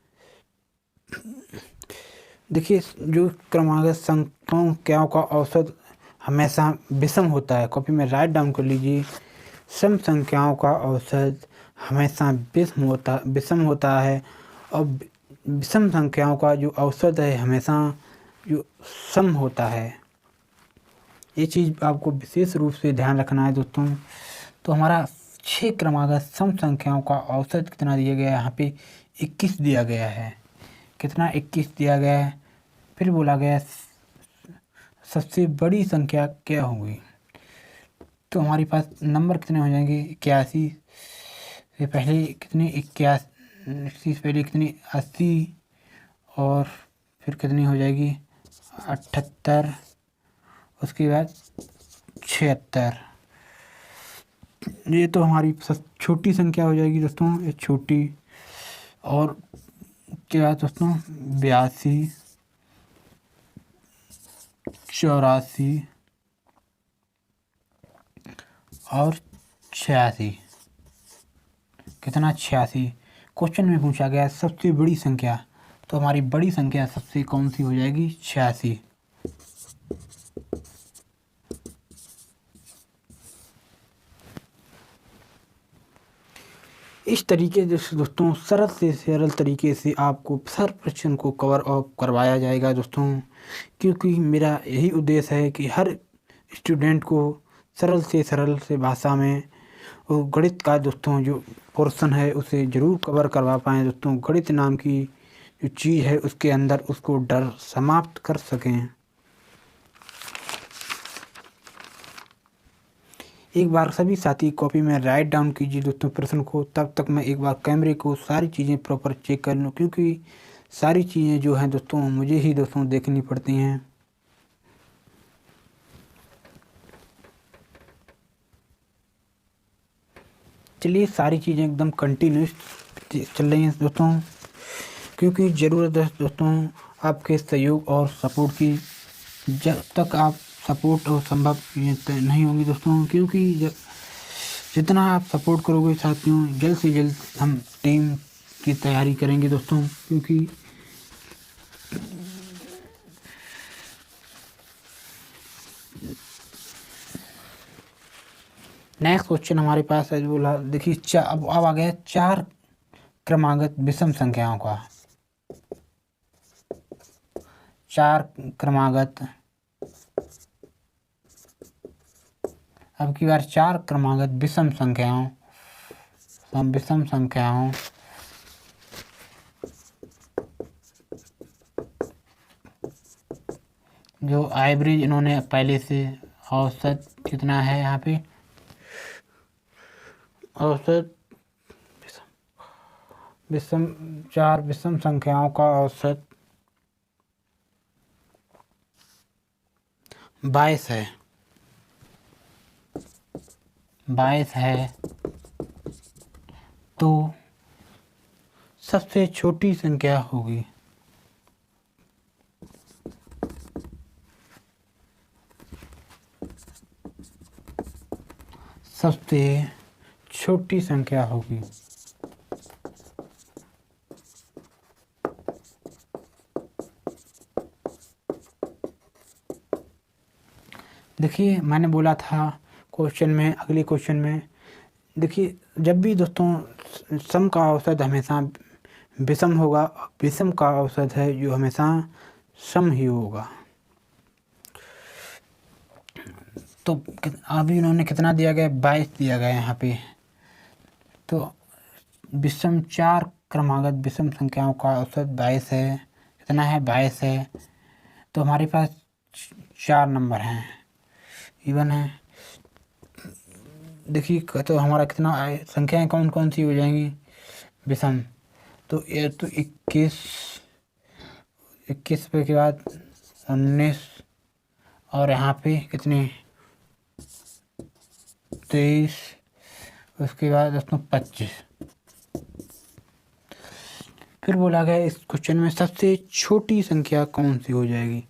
[SPEAKER 1] देखिए जो क्रमागत संख्याओं का औसत हमेशा विषम होता है। कॉपी में राइट डाउन कर लीजिए, सम संख्याओं का औसत हमेशा विषम होता है और विषम संख्याओं का जो औसत है हमेशा जो सम होता है। ये चीज़ आपको विशेष रूप से ध्यान रखना है दोस्तों। तो हमारा 6 क्रमागत सम संख्याओं का औसत कितना दिया गया है, यहाँ पे 21 दिया गया है। कितना, 21 दिया गया है। फिर बोला गया सबसे बड़ी संख्या क्या होगी। तो हमारे पास नंबर कितने हो जाएंगे, 81 से पहले कितनी, 81 से पहले कितनी, 80, और फिर कितनी हो जाएगी, 78, उसके बाद 76। ये तो हमारी छोटी संख्या हो जाएगी दोस्तों, ये छोटी। और उसके बाद दोस्तों 82, 84 और 86। कितना, 86। क्वेश्चन में पूछा गया सबसे बड़ी संख्या, तो हमारी बड़ी संख्या सबसे कौन सी हो जाएगी, 86। इस तरीके से दोस्तों सरल से सरल तरीके से आपको हर प्रश्न को कवर अप करवाया जाएगा दोस्तों। क्योंकि मेरा यही उद्देश्य है कि हर स्टूडेंट को सरल से भाषा में वो गणित का दोस्तों जो पोर्शन है उसे ज़रूर कवर करवा पाएँ दोस्तों। गणित नाम की जो चीज़ है उसके अंदर उसको डर समाप्त कर सकें। एक बार सभी साथी कॉपी में राइट डाउन कीजिए दोस्तों प्रश्न को। तब तक मैं एक बार कैमरे को सारी चीज़ें प्रॉपर चेक कर लूँ, क्योंकि सारी चीज़ें जो हैं दोस्तों मुझे ही दोस्तों देखनी पड़ती हैं। चलिए, सारी चीज़ें एकदम कंटिन्यूस चल रही हैं दोस्तों, क्योंकि ज़रूरत है दोस्तों आपके सहयोग और सपोर्ट की। जब तक आप सपोर्ट और संभव चीज़ें नहीं होंगी दोस्तों, क्योंकि जितना आप सपोर्ट करोगे साथियों, जल्द से जल्द हम टीम की तैयारी करेंगे दोस्तों। क्योंकि नेक्स्ट क्वेश्चन हमारे पास है, बोला देखिए अब आ गया 4 क्रमागत विषम संख्याओं का। 4 क्रमागत, अब की बार 4 क्रमागत विषम संख्याओं जो एवरेज इन्होंने पहले से औसत कितना है यहाँ पे, औसत विषम 4 विषम संख्याओं का औसत 22 है। 22 है, तो सबसे छोटी संख्या होगी सबसे छोटी संख्या होगी। देखिए मैंने बोला था क्वेश्चन में, अगले क्वेश्चन में देखिए, जब भी दोस्तों सम का औसत हमेशा विषम होगा, विषम का औसत है जो हमेशा सम ही होगा। तो अभी इन्होंने कितना दिया गया, 22 दिया गया यहाँ पे। तो विषम 4 क्रमागत विषम संख्याओं का औसत 22 है। कितना है, 22 है। तो हमारे पास 4 नंबर हैं, इवन है। देखिए तो हमारा कितना संख्याएं कौन कौन सी हो जाएंगी विषम, तो ये तो 21 पे के बाद 19, और यहाँ पे कितने 23, उसके बाद दोस्तों 25। फिर बोला गया इस क्वेश्चन में सबसे छोटी संख्या कौन सी हो जाएगी,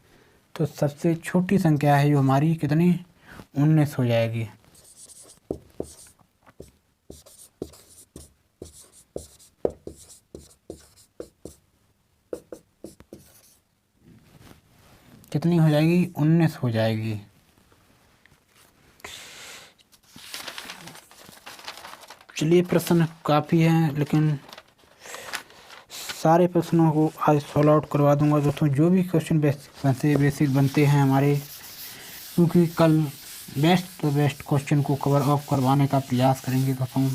[SPEAKER 1] तो सबसे छोटी संख्या है जो हमारी कितनी 19 हो जाएगी। कितनी हो जाएगी, 19 हो जाएगी। चलिए प्रश्न काफ़ी हैं, लेकिन सारे प्रश्नों को आज सॉल्व आउट करवा दूंगा दोस्तों, जो भी क्वेश्चन बेसिक बनते हैं हमारे, क्योंकि कल बेस्ट तो बेस्ट क्वेश्चन को कवर ऑफ करवाने का प्रयास करेंगे दोस्तों।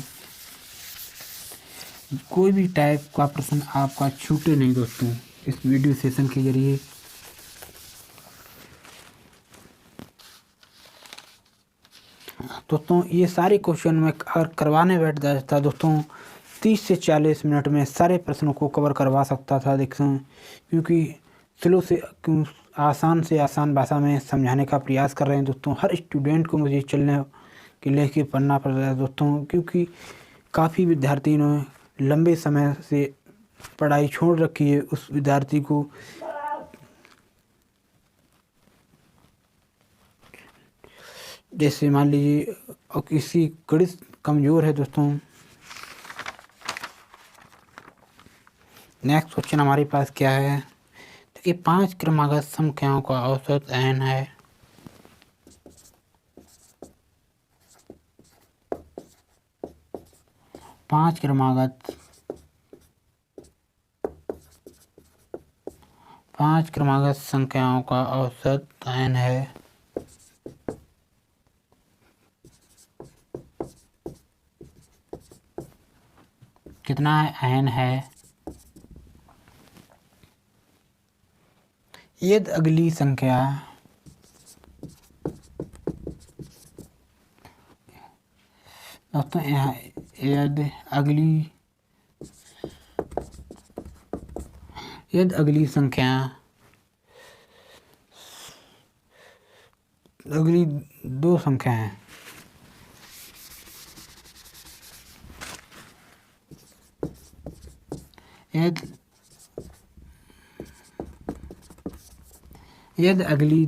[SPEAKER 1] कोई भी टाइप का प्रश्न आपका छूटे नहीं दोस्तों इस वीडियो सेशन के जरिए। दोस्तों ये सारे क्वेश्चन में अगर करवाने बैठ जाता दोस्तों 30 से 40 मिनट में सारे प्रश्नों को कवर करवा सकता था देखो, क्योंकि स्लो से आसान से आसान भाषा में समझाने का प्रयास कर रहे हैं दोस्तों। हर स्टूडेंट को मुझे चलने के लेके पढ़ना पड़ रहा है दोस्तों, क्योंकि काफ़ी विद्यार्थी ने लंबे समय से पढ़ाई छोड़ रखी है। उस विद्यार्थी को जैसे मान लीजिए और किसी गणित कमज़ोर है दोस्तों। नेक्स्ट क्वेश्चन हमारे पास क्या है, देखिए 5 क्रमागत संख्याओं का औसत n है। पाँच क्रमागत संख्याओं का औसत n है। कितना है, n है। यदि अगली संख्या दोस्तों यहाँ यदि अगली संख्या अगली दो संख्या हैं यदि अगली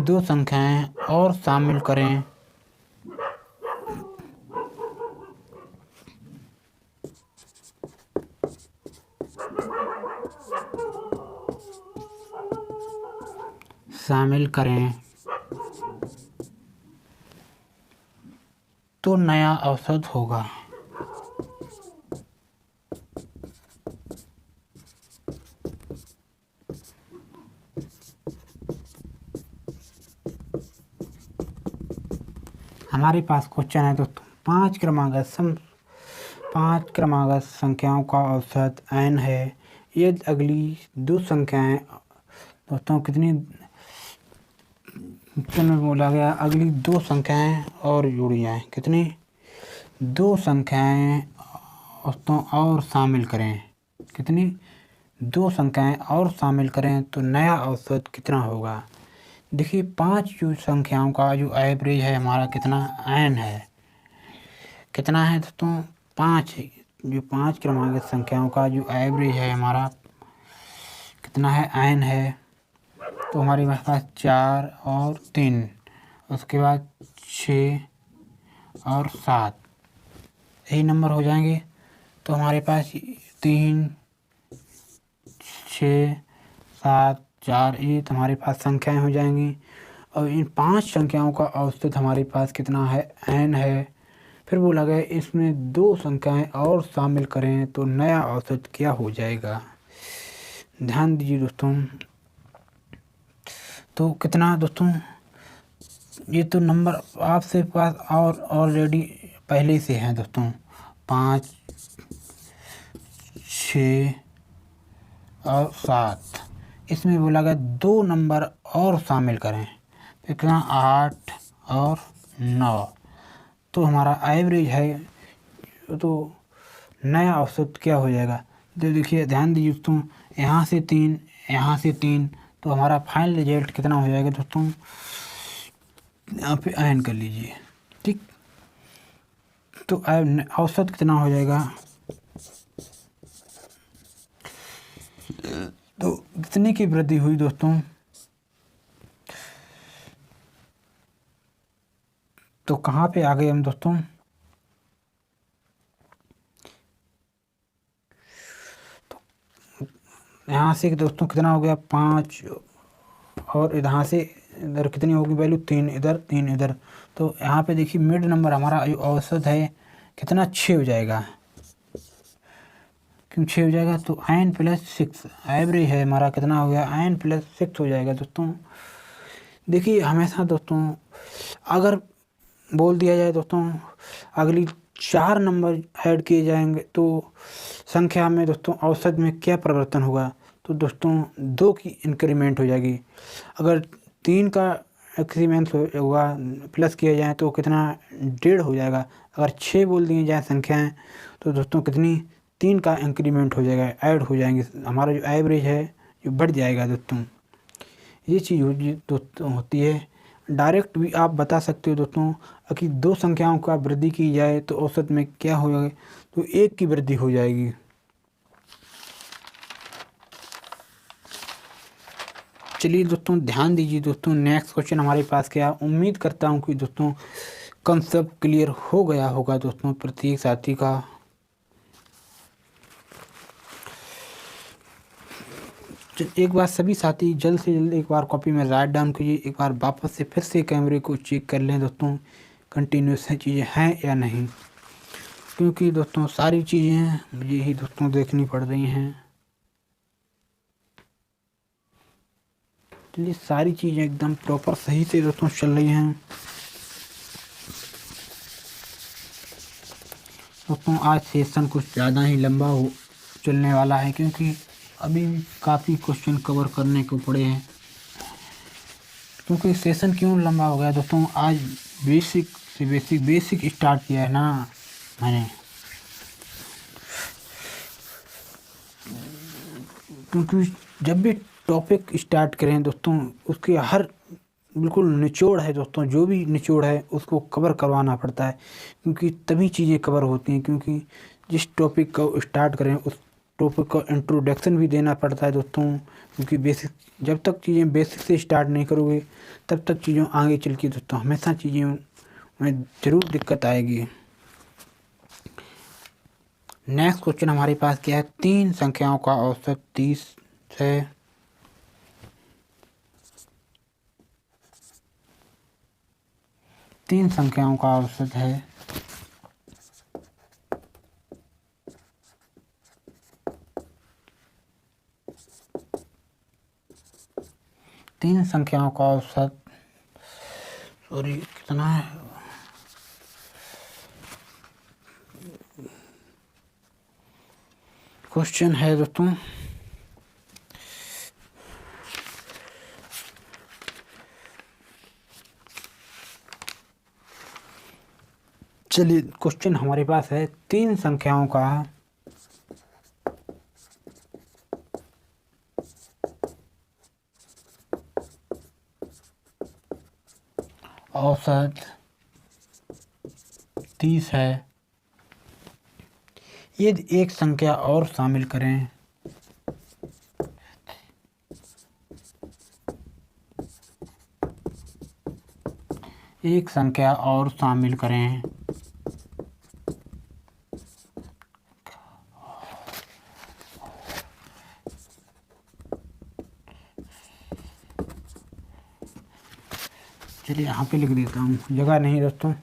[SPEAKER 1] दो संख्याएं और शामिल करें तो नया औसत होगा। हमारे पास क्वेश्चन है दोस्तों, पांच क्रमागत संख्याओं का औसत n है। यदि अगली दो संख्याएं दोस्तों कितनी बोला गया, अगली दो संख्याएं और जुड़ी जाएं, कितनी दो संख्याएं दोस्तों और शामिल करें, कितनी दो संख्याएं और शामिल करें तो नया औसत कितना होगा। देखिए पांच जो संख्याओं का जो एवरेज है हमारा कितना n है, कितना है दोस्तों पाँच। जो पांच क्रमागत संख्याओं का जो एवरेज है हमारा कितना है n है, तो हमारे पास 4 और 3, उसके बाद 6 और 7 यही नंबर हो जाएंगे। तो हमारे पास 3 6 7 4 ये तो हमारे पास संख्याएं हो जाएंगी। और इन पांच संख्याओं का औसत हमारे पास कितना है n है। फिर बोला गया इसमें दो संख्याएं और शामिल करें तो नया औसत क्या हो जाएगा। ध्यान दीजिए दोस्तों, तो कितना दोस्तों, ये तो नंबर आपसे पास और ऑलरेडी पहले से हैं दोस्तों, 5 6 और 7। इसमें बोला गया दो नंबर और शामिल करें, कितना 8 और 9, तो हमारा एवरेज है, तो नया औसत क्या हो जाएगा। तो देखिए ध्यान दीजिए दोस्तों, यहाँ से 3 यहाँ से 3, तो हमारा फाइनल रिजल्ट कितना हो जाएगा दोस्तों, यहाँ पे n कर लीजिए, ठीक। तो औसत कितना हो जाएगा, तो कितने की वृद्धि हुई दोस्तों, तो कहाँ पे आ गए हम दोस्तों, तो यहाँ से दोस्तों कितना हो गया 5, और यहाँ से इधर कितनी होगी वैल्यू 3 इधर 3 इधर। तो यहाँ पे देखिए मिड नंबर हमारा जो औसत है कितना 6 हो जाएगा, क्यों 6 हो जाएगा, तो n+6 एवरेज है हमारा कितना हो गया n+6 हो जाएगा दोस्तों। देखिए हमेशा दोस्तों अगर बोल दिया जाए दोस्तों अगली 4 नंबर ऐड किए जाएंगे तो संख्या में दोस्तों औसत में क्या परिवर्तन होगा, तो दोस्तों 2 की इंक्रीमेंट हो जाएगी। अगर 3 का इंक्रीमेंट होगा प्लस किया जाए तो कितना 1.5 हो जाएगा। अगर 6 बोल दिए जाए संख्याएं तो दोस्तों कितनी 3 का इंक्रीमेंट हो जाएगा, ऐड हो जाएंगे, हमारा जो एवरेज है जो बढ़ जाएगा दोस्तों। ये चीज़ दोस्तों होती है। डायरेक्ट भी आप बता सकते हो दोस्तों कि दो संख्याओं का वृद्धि की जाए तो औसत में क्या हो जाएगा, तो 1 की वृद्धि हो जाएगी। चलिए दोस्तों ध्यान दीजिए दोस्तों, नेक्स्ट क्वेश्चन हमारे पास क्या, उम्मीद करता हूँ कि दोस्तों कंसेप्ट क्लियर हो गया होगा दोस्तों प्रत्येक साथी का। एक बार सभी साथी जल्द से जल्द एक बार कॉपी में राइट डाउन कीजिए, एक बार वापस से फिर से कैमरे को चेक कर लें दोस्तों कंटिन्यूस चीज़ें हैं या नहीं, क्योंकि दोस्तों सारी चीज़ें मुझे ही दोस्तों देखनी पड़ रही हैं। चलिए सारी चीज़ें एकदम प्रॉपर सही से दोस्तों चल रही हैं दोस्तों। दोस्तों आज सेशन कुछ ज़्यादा ही लंबा हो चलने वाला है, क्योंकि अभी काफ़ी क्वेश्चन कवर करने को पड़े हैं। क्योंकि सेशन क्यों लंबा हो गया दोस्तों, आज बेसिक से बेसिक स्टार्ट किया है ना मैंने, क्योंकि जब भी टॉपिक स्टार्ट करें दोस्तों उसके हर बिल्कुल निचोड़ है दोस्तों, जो भी निचोड़ है उसको कवर करवाना पड़ता है, क्योंकि तभी चीज़ें कवर होती हैं। क्योंकि जिस टॉपिक को स्टार्ट करें उस टॉपिक को इंट्रोडक्शन भी देना पड़ता है दोस्तों, क्योंकि बेसिक जब तक चीज़ें बेसिक से स्टार्ट नहीं करोगे तब तक चीज़ों आगे चल के दोस्तों हमेशा चीज़ें में ज़रूर दिक्कत आएगी। नेक्स्ट क्वेश्चन हमारे पास क्या है, 3 संख्याओं का औसत 30 है। तीन संख्याओं का औसत है। तीन संख्याओं का औसत सॉरी कितना है, क्वेश्चन है दोस्तों चलिए क्वेश्चन हमारे पास है, 3 संख्याओं का औसत 30 है। यदि एक संख्या और शामिल करें एक संख्या और शामिल करें चलिए यहाँ पे लिख देता हूँ, जगह नहीं दोस्तों।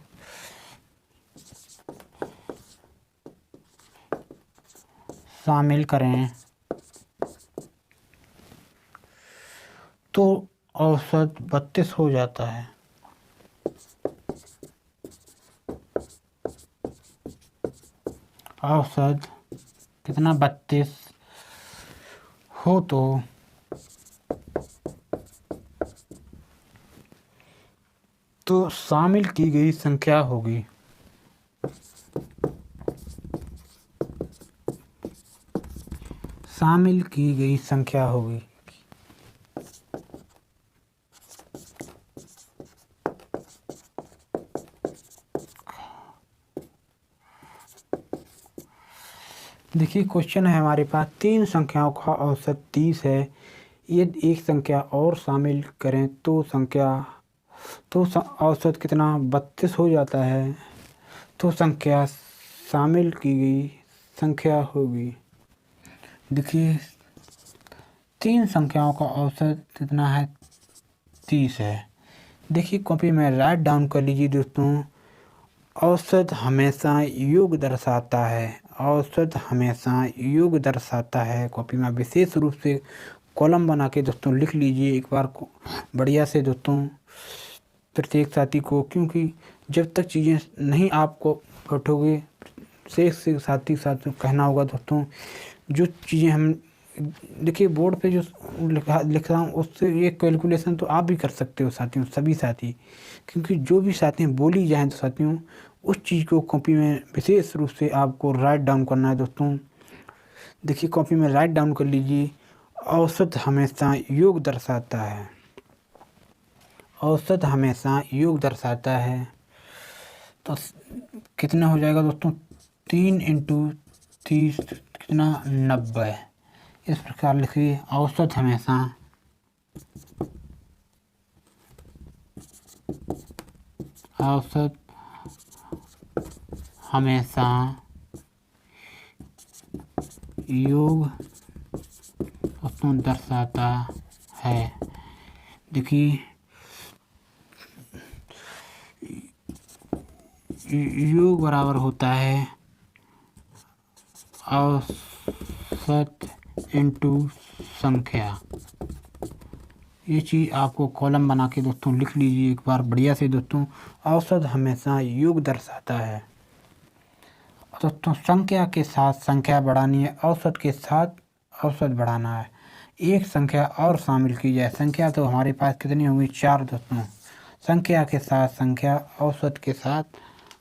[SPEAKER 1] शामिल करें तो औसत 32 हो जाता है। औसत कितना 32 हो तो शामिल की गई संख्या होगी शामिल की गई संख्या होगी। देखिए क्वेश्चन है हमारे पास, 3 संख्याओं का औसत 30 है। यदि एक संख्या और शामिल करें तो औसत कितना 32 हो जाता है। तो संख्या शामिल की गई संख्या होगी। देखिए 3 संख्याओं का औसत कितना है 30 है। देखिए कॉपी में राइट डाउन कर लीजिए दोस्तों, औसत हमेशा योग दर्शाता है। औसत हमेशा योग दर्शाता है। कॉपी में विशेष रूप से कॉलम बना के दोस्तों लिख लीजिए एक बार को बढ़िया से दोस्तों प्रत्येक साथी को, क्योंकि जब तक चीज़ें नहीं आपको बैठोगे से साथी साथ कहना होगा दोस्तों। जो चीज़ें हम देखिए बोर्ड पे जो लिख रहा हूँ उससे ये कैलकुलेशन तो आप भी कर सकते हो साथियों, सभी साथी, क्योंकि जो भी साथियों बोली जाए तो साथियों उस चीज़ को कॉपी में विशेष रूप से आपको राइट डाउन करना है दोस्तों। देखिए कॉपी में राइट डाउन कर लीजिए, औसत हमेशा योग दर्शाता है। औसत हमेशा योग दर्शाता है। तो कितना हो जाएगा दोस्तों, 3 × 30 कितना 90। इस प्रकार लिखिए, औसत हमेशा योग दर्शाता है। देखिए योग बराबर होता है औसत इंटू संख्या। ये चीज़ आपको कॉलम बना के दोस्तों लिख लीजिए एक बार बढ़िया से दोस्तों। औसत हमेशा योग दर्शाता है। दोस्तों संख्या के साथ संख्या बढ़ानी है, औसत के साथ औसत बढ़ाना है। एक संख्या और शामिल की जाए। संख्या तो हमारे पास कितनी होंगी? 4 दोस्तों। संख्या के साथ संख्या, औसत के साथ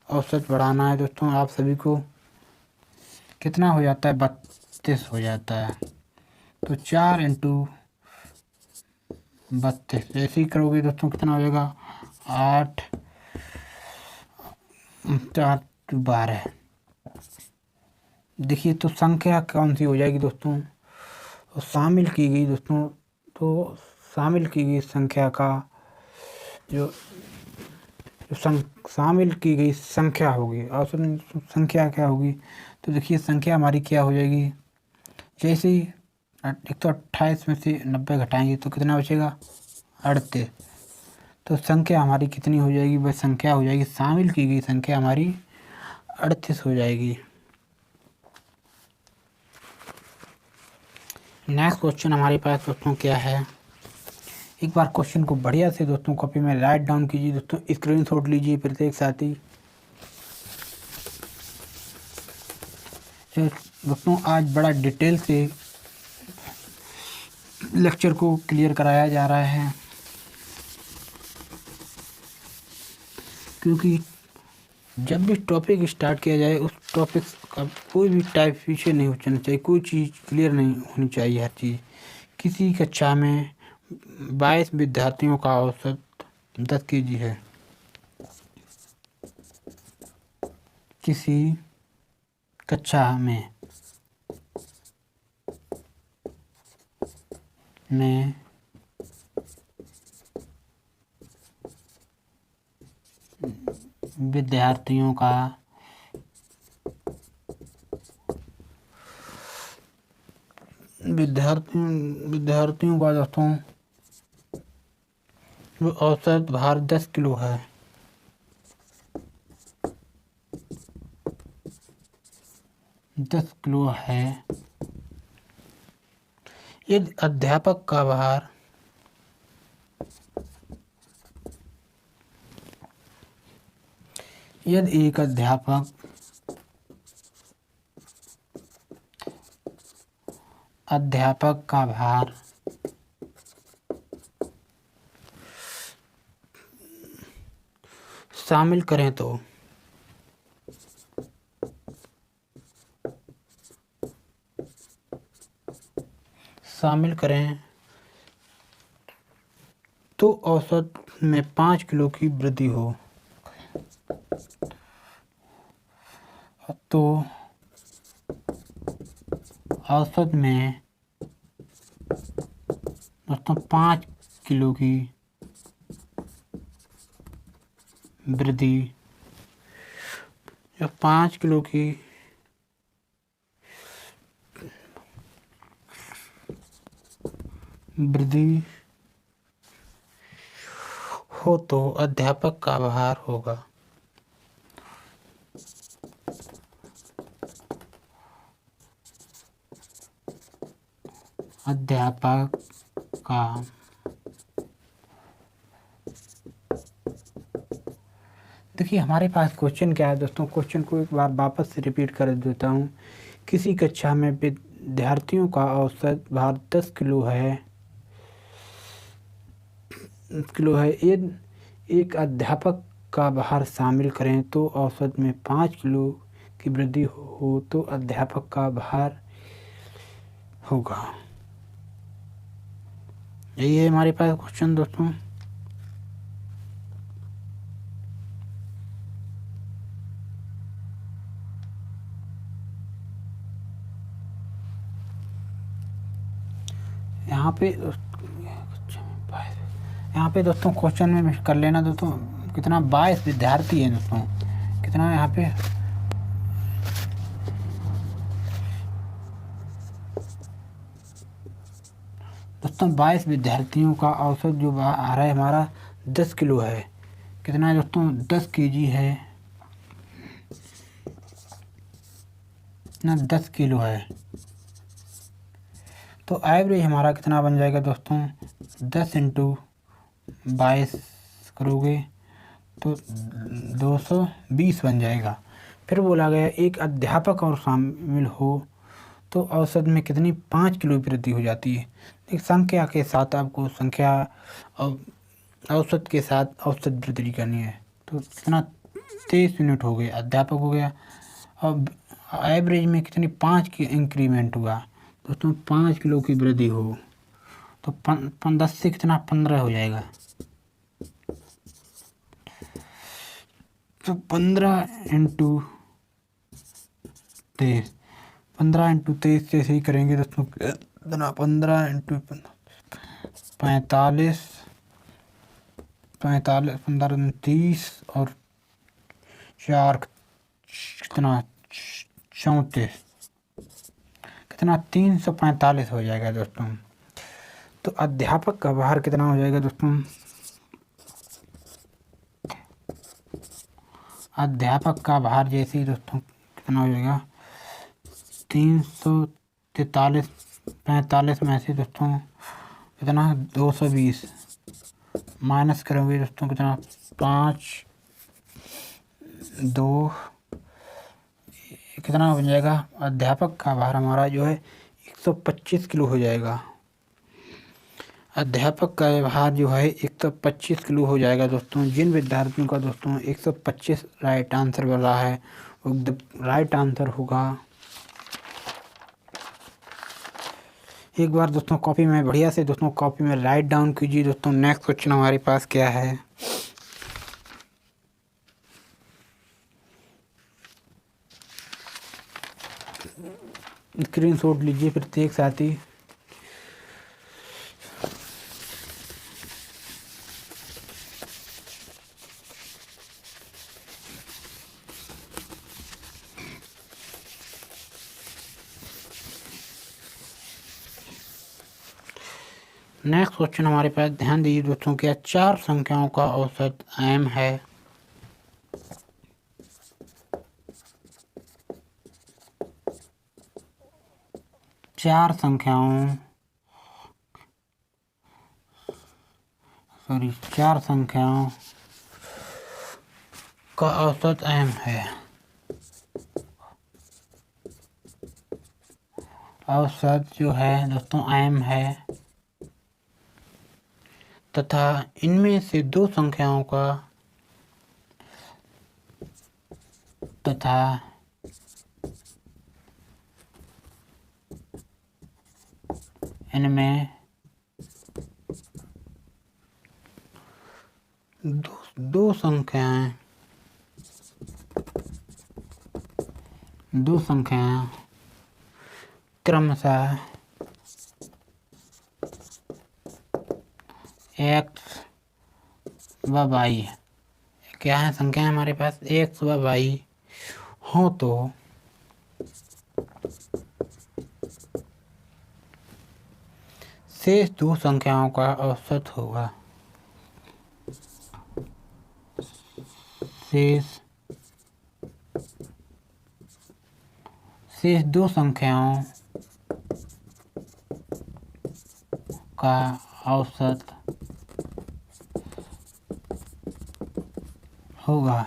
[SPEAKER 1] औसत बढ़ाना है दोस्तों। आप सभी को कितना हो जाता है? 32 हो जाता है। तो 4 इंटू 32 ऐसे ही करोगे दोस्तों, कितना हो जाएगा? 8 4 12। देखिए तो संख्या कौन सी हो जाएगी दोस्तों? तो शामिल की गई दोस्तों, तो शामिल की गई संख्या का जो शामिल की गई संख्या होगी, औसत संख्या क्या होगी? तो देखिए संख्या हमारी क्या हो जाएगी? जैसे ही 128 में से 90 घटाएंगे तो कितना बचेगा? 38। तो संख्या हमारी कितनी हो जाएगी? वह संख्या हो जाएगी, शामिल की गई संख्या हमारी 38 हो जाएगी। नेक्स्ट क्वेश्चन हमारे पास दोस्तों क्या है? एक बार क्वेश्चन को बढ़िया से दोस्तों कॉपी में राइट डाउन कीजिए दोस्तों, स्क्रीनशॉट लीजिए प्रत्येक साथी। तो दोस्तों आज बड़ा डिटेल से लेक्चर को क्लियर कराया जा रहा है, क्योंकि जब भी टॉपिक स्टार्ट किया जाए उस टॉपिक का कोई भी टाइप पीछे नहीं होना चाहिए, कोई चीज़ क्लियर नहीं होनी चाहिए। हर चीज़ किसी कक्षा में 22 विद्यार्थियों का औसत 10 kg है। किसी कक्षा में विद्यार्थियों का दोस्तों जो औसत भार 10 किलो है। 10 किलो है। यदि अध्यापक का भार यदि एक अध्यापक का भार शामिल करें तो औसत में 5 किलो की वृद्धि हो। तो औसत में दोस्तों 5 किलो की वृद्धि, 5 किलो की वृद्धि हो तो अध्यापक का भार होगा। अध्यापक का देखिए हमारे पास क्वेश्चन क्या है दोस्तों? क्वेश्चन को एक बार वापस से रिपीट कर देता हूँ। किसी कक्षा में विद्यार्थियों का औसत भार 10 किलो है। यदि एक अध्यापक का भार शामिल करें तो औसत में 5 किलो की वृद्धि हो तो अध्यापक का भार होगा। यही है हमारे पास क्वेश्चन दोस्तों। यहाँ पे दोस्तों क्वेश्चन में कर लेना दोस्तों, कितना 22 विद्यार्थी है दोस्तों, कितना यहाँ पे दोस्तों 22 विद्यार्थियों का औसत जो आ रहा है हमारा 10 किलो है। कितना है दोस्तों? 10 kg है ना, 10 किलो है। तो एवरेज हमारा कितना बन जाएगा दोस्तों? 10 इंटू 22 करोगे तो 220 बन जाएगा। फिर बोला गया एक अध्यापक और शामिल हो तो औसत में कितनी 5 किलो की वृद्धि हो जाती है। एक संख्या के साथ आपको संख्या और औसत के साथ औसत वृद्धि करनी है। तो कितना 23 यूनिट हो गया, अध्यापक हो गया। अब एवरेज में कितनी 5 की इंक्रीमेंट हुआ दोस्तों, 5 किलो की वृद्धि हो तो 10 से कितना 15 हो जाएगा। तो 15 इंटू 23, 15 इंटू 23 से ही करेंगे दोस्तों कितना 15 इंटू 45, 15 30 और 4 कितना 34, कितना 345 हो जाएगा दोस्तों। तो अध्यापक का भार कितना हो जाएगा दोस्तों, अध्यापक का भार जैसे ही दोस्तों कितना हो जाएगा 343, 45 में से दोस्तों कितना 220 माइनस करोगे दोस्तों कितना 5 2 कितना बन जाएगा। अध्यापक का भार हमारा जो है 125 किलो हो जाएगा। अध्यापक का भार जो है 125 किलो हो जाएगा दोस्तों। जिन विद्यार्थियों का दोस्तों 125 राइट आंसर बन रहा है वो राइट आंसर होगा। एक बार दोस्तों कॉपी में बढ़िया से दोस्तों कॉपी में राइट डाउन कीजिए दोस्तों। नेक्स्ट क्वेश्चन हमारे पास क्या है, स्क्रीनशॉट लीजिए प्रत्येक साथी। नेक्स्ट क्वेश्चन हमारे पास ध्यान दीजिए दोस्तों, क्या 4 संख्याओं का औसत m है। चार संख्याओं का औसत m है। औसत जो है दोस्तों m है तथा इनमें से दो संख्याओं का इनमें दो संख्याएं क्रमशः x व y, क्या है संख्या हमारे पास x व y हो तो शेष दो संख्याओं का औसत होगा। शेष दो संख्याओं का औसत होगा।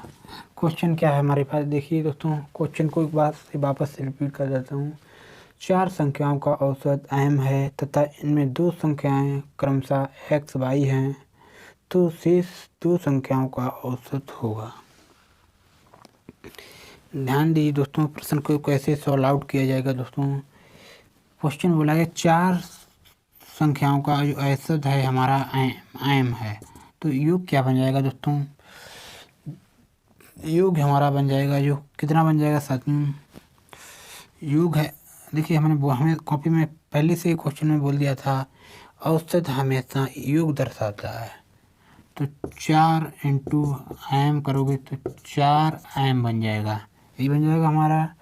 [SPEAKER 1] क्वेश्चन क्या है हमारे पास देखिए दोस्तों, क्वेश्चन को एक बार से वापस से रिपीट कर देता हूँ। 4 संख्याओं का औसत m है तथा इनमें दो संख्याएं क्रमशः x y हैं तो शेष दो संख्याओं का औसत होगा। ध्यान दीजिए दोस्तों, प्रश्न को कैसे सॉल्व आउट किया जाएगा दोस्तों। क्वेश्चन बोला गया 4 संख्याओं का जो औसत है हमारा m है, तो योग क्या बन जाएगा दोस्तों, योग हमारा बन जाएगा जो कितना बन जाएगा साथियों, योग है देखिए हमें कॉपी में पहले से क्वेश्चन में बोल दिया था औसत हमेशा योग दर्शाता है। तो 4 इंटू m करोगे तो 4m बन जाएगा, यही बन जाएगा हमारा।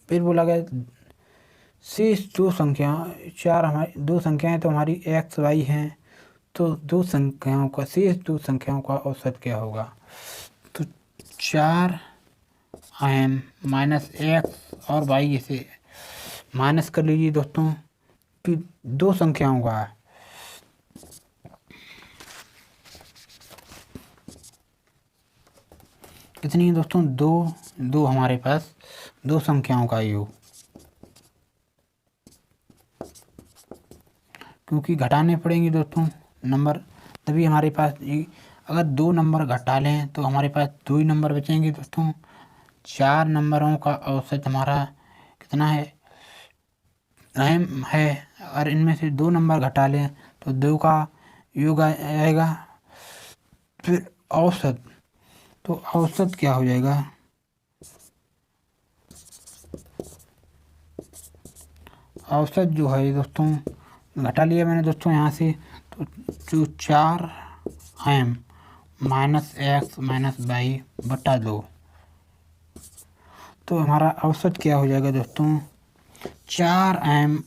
[SPEAKER 1] फिर बोला गया शेष दो संख्या 4 हमारी दो संख्याएं तो हमारी x y हैं तो शेष दो संख्याओं का औसत क्या होगा। तो 4m माइनस x और y इसे माइनस कर लीजिए दोस्तों कि दो संख्याओं का कितनी है दोस्तों, दो हमारे पास दो संख्याओं का योग, क्योंकि घटाने पड़ेंगे दोस्तों नंबर, तभी हमारे पास अगर दो नंबर घटा लें तो हमारे पास दो ही नंबर बचेंगे दोस्तों। चार नंबरों का औसत हमारा कितना है, अहम है। अगर इनमें से दो नंबर घटा लें तो दो का योग आएगा। फिर औसत, तो औसत क्या हो जाएगा, औसत जो है दोस्तों, घटा लिया मैंने दोस्तों यहाँ से, तो जो 4m minus x minus Y बटा 2, तो हमारा औसत क्या हो जाएगा दोस्तों, 4m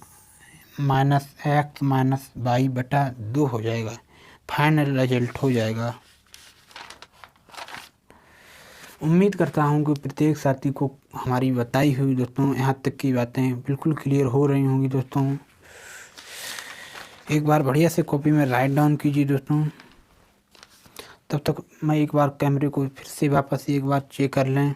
[SPEAKER 1] minus x minus Y बटा 2 हो जाएगा। फाइनल रिजल्ट हो जाएगा। उम्मीद करता हूँ कि प्रत्येक साथी को हमारी बताई हुई दोस्तों यहाँ तक की बातें बिल्कुल क्लियर हो रही होंगी दोस्तों। एक बार बढ़िया से कॉपी में राइट डाउन कीजिए दोस्तों। तब तक मैं एक बार कैमरे को फिर से वापस एक बार चेक कर लें।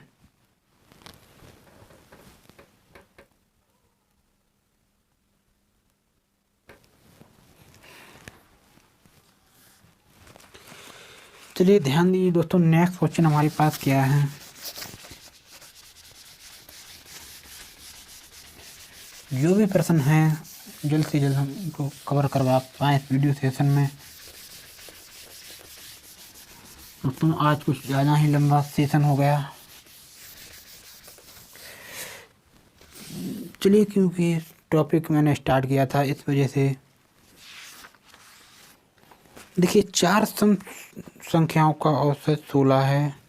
[SPEAKER 1] चलिए ध्यान दीजिए दोस्तों, नेक्स्ट क्वेश्चन हमारे पास क्या है। जो भी प्रश्न है जल्द से जल्द हम इनको कवर करवा पाएँ इस वीडियो सेशन में। दोस्तों आज कुछ ज़्यादा ही लंबा सेशन हो गया, चलिए क्योंकि टॉपिक मैंने स्टार्ट किया था इस वजह से। देखिए चार संख्याओं का औसत 16 है।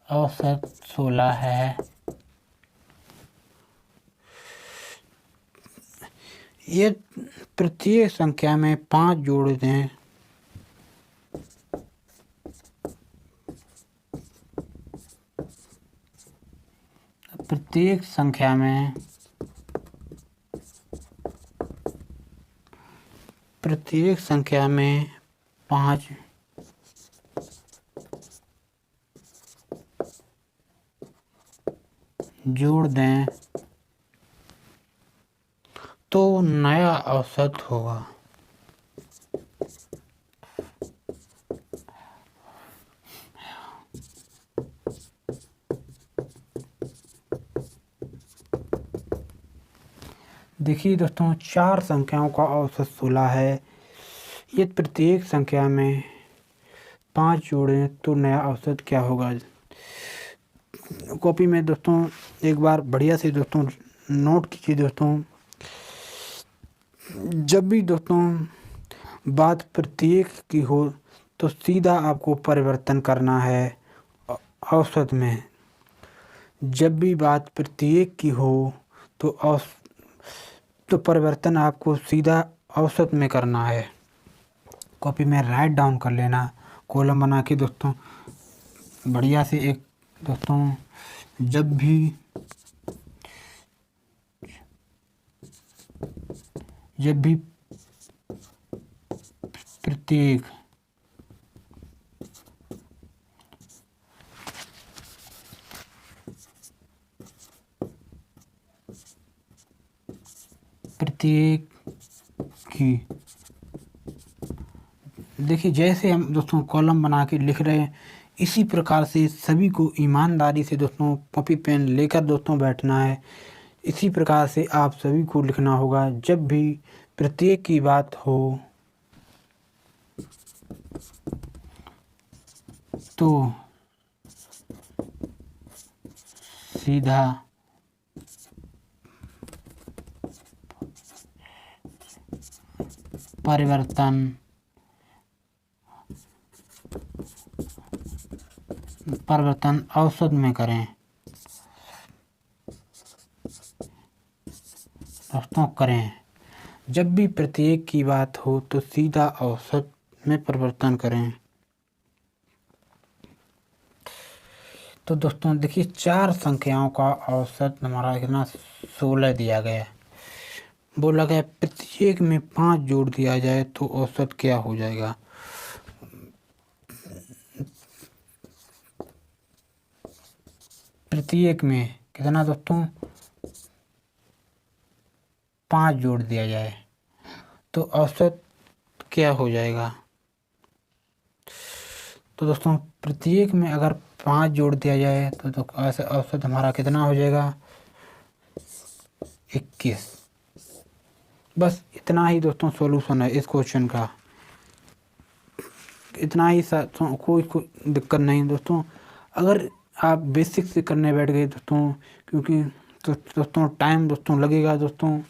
[SPEAKER 1] औसत 16 है। ये प्रत्येक संख्या में 5 जोड़ दें प्रत्येक संख्या में 5 जोड़ दें तो नया औसत होगा। देखिए दोस्तों चार संख्याओं का औसत 16 है। ये प्रत्येक संख्या में 5 जोड़ें तो नया औसत क्या होगा। कॉपी में दोस्तों एक बार बढ़िया से दोस्तों नोट कीजिए दोस्तों। जब भी दोस्तों बात प्रत्येक की हो तो सीधा आपको परिवर्तन करना है औसत में। जब भी बात प्रत्येक की हो तो परिवर्तन आपको सीधा औसत में करना है। कॉपी में राइट डाउन कर लेना, कॉलम बना के दोस्तों बढ़िया से एक दोस्तों जब भी प्रत्येक की, देखिए जैसे हम दोस्तों कॉलम बना के लिख रहे हैं इसी प्रकार से सभी को ईमानदारी से दोस्तों कॉपी पेन लेकर दोस्तों बैठना है। इसी प्रकार से आप सभी को लिखना होगा। जब भी प्रत्येक की बात हो तो सीधा परिवर्तन औसत में करें दोस्तों करें। जब भी प्रत्येक की बात हो तो सीधा औसत में परिवर्तन करें। तो दोस्तों देखिए 4 संख्याओं का औसत हमारा कितना 16 दिया गया है। बोला गया प्रत्येक में 5 जोड़ दिया जाए तो औसत क्या हो जाएगा। प्रत्येक में कितना दोस्तों 5 जोड़ दिया जाए तो औसत क्या हो जाएगा। तो दोस्तों प्रत्येक में अगर 5 जोड़ दिया जाए तो औसत हमारा कितना हो जाएगा 21। बस इतना ही दोस्तों सॉल्यूशन है इस क्वेश्चन का, इतना ही कोई दिक्कत नहीं दोस्तों। अगर आप बेसिक से करने बैठ गए दोस्तों, क्योंकि दोस्तों टाइम दोस्तों लगेगा दोस्तों।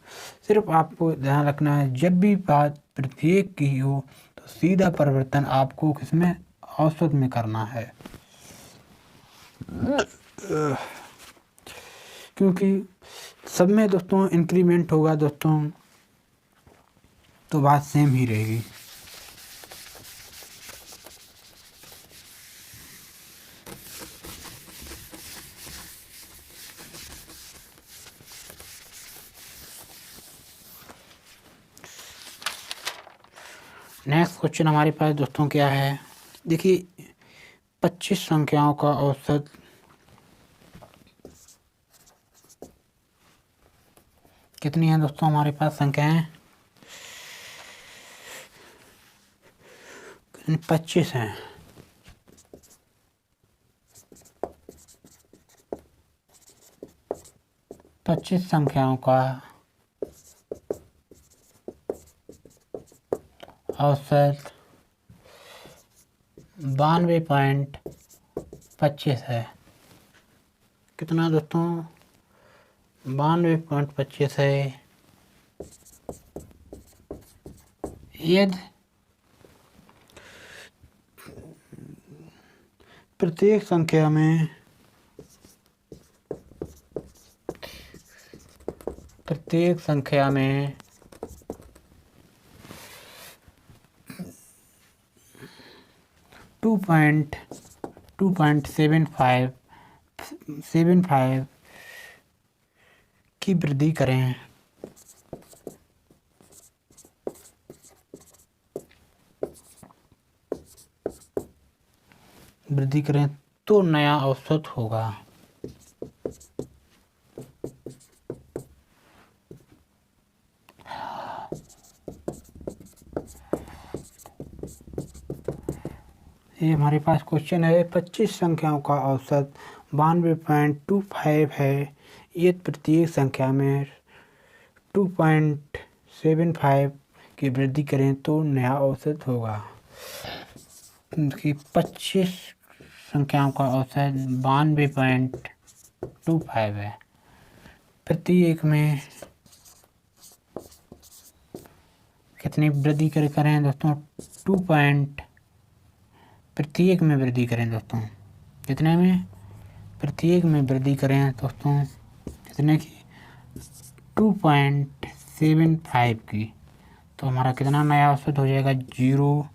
[SPEAKER 1] सिर्फ आपको ध्यान रखना है जब भी बात प्रत्येक की हो तो सीधा परिवर्तन आपको किसमें औसत में करना है, क्योंकि सब में दोस्तों इंक्रीमेंट होगा दोस्तों तो बात सेम ही रहेगी। नेक्स्ट क्वेश्चन हमारे पास दोस्तों क्या है, देखिए 25 संख्याओं का औसत कितनी है दोस्तों हमारे पास संख्याएं 25 हैं। पच्चीस संख्याओं का औसत 92.25 है। कितना दोस्तों 92.25 है। यदि प्रत्येक संख्या में 2.75 की वृद्धि करें तो नया औसत होगा। ये हमारे पास क्वेश्चन है 25 संख्याओं का औसत 92.25 है। यदि प्रत्येक संख्या में 2.75 की वृद्धि करें तो नया औसत होगा। कि 25 संख्याओं का औसत 92.25 है। प्रत्येक में कितनी वृद्धि करें दोस्तों प्रत्येक में वृद्धि करें दोस्तों, कितने में प्रत्येक में वृद्धि करें दोस्तों कितने की 2.75 की, तो हमारा कितना नया औसत हो जाएगा 0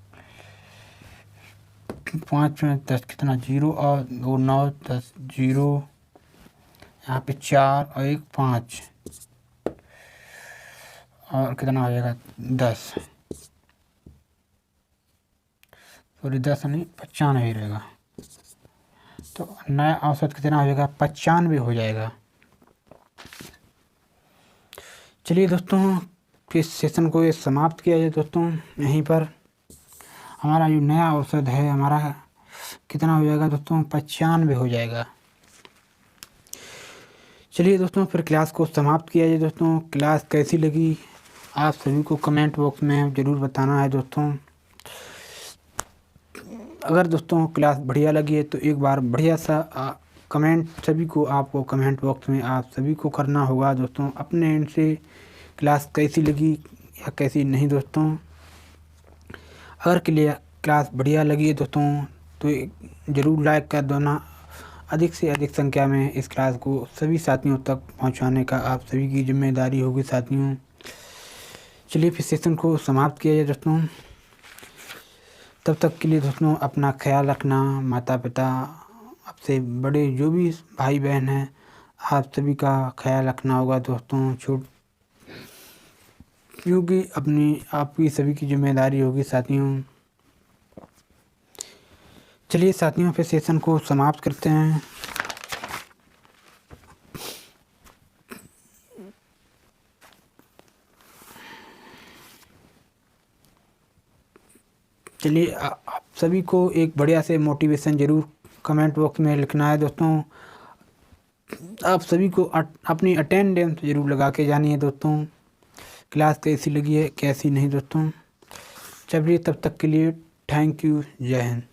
[SPEAKER 1] 5 में 10 कितना 0 और 2 9 10 0 यहाँ पे 4 और 1 5 और कितना हो जाएगा 10 सॉरी 10 नहीं 95 ही रहेगा। तो नया औसत कितना हो जाएगा 95 हो जाएगा। चलिए दोस्तों इस सेशन को ये समाप्त किया जाए दोस्तों। यहीं पर हमारा जो नया औसत है हमारा कितना हो जाएगा दोस्तों 95 हो जाएगा। चलिए दोस्तों फिर क्लास को समाप्त किया जाए दोस्तों। क्लास कैसी लगी आप सभी को कमेंट बॉक्स में ज़रूर बताना है दोस्तों। अगर दोस्तों क्लास बढ़िया लगी है तो एक बार बढ़िया सा कमेंट सभी को आपको कमेंट बॉक्स में आप सभी को करना होगा दोस्तों अपने एंड से क्लास कैसी लगी या कैसी नहीं दोस्तों। अगर क्लास बढ़िया लगी है दोस्तों तो ज़रूर लाइक कर देना। अधिक से अधिक संख्या में इस क्लास को सभी साथियों तक पहुंचाने का आप सभी की जिम्मेदारी होगी साथियों। चलिए फिर सेशन को समाप्त किया जाए दोस्तों। तब तक के लिए दोस्तों अपना ख्याल रखना। माता पिता आपसे बड़े जो भी भाई बहन हैं, आप सभी का ख्याल रखना होगा दोस्तों। क्योंकि आपकी सभी की जिम्मेदारी होगी साथियों। चलिए साथियों, फिर सेशन को समाप्त करते हैं। चलिए आप सभी को एक बढ़िया से मोटिवेशन ज़रूर कमेंट बॉक्स में लिखना है दोस्तों। आप सभी को अपनी अटेंडेंस ज़रूर लगा के जानी है दोस्तों। क्लास कैसी लगी है, कैसी नहीं दोस्तों। चलिए तब तक के लिए थैंक यू, जय हिंद।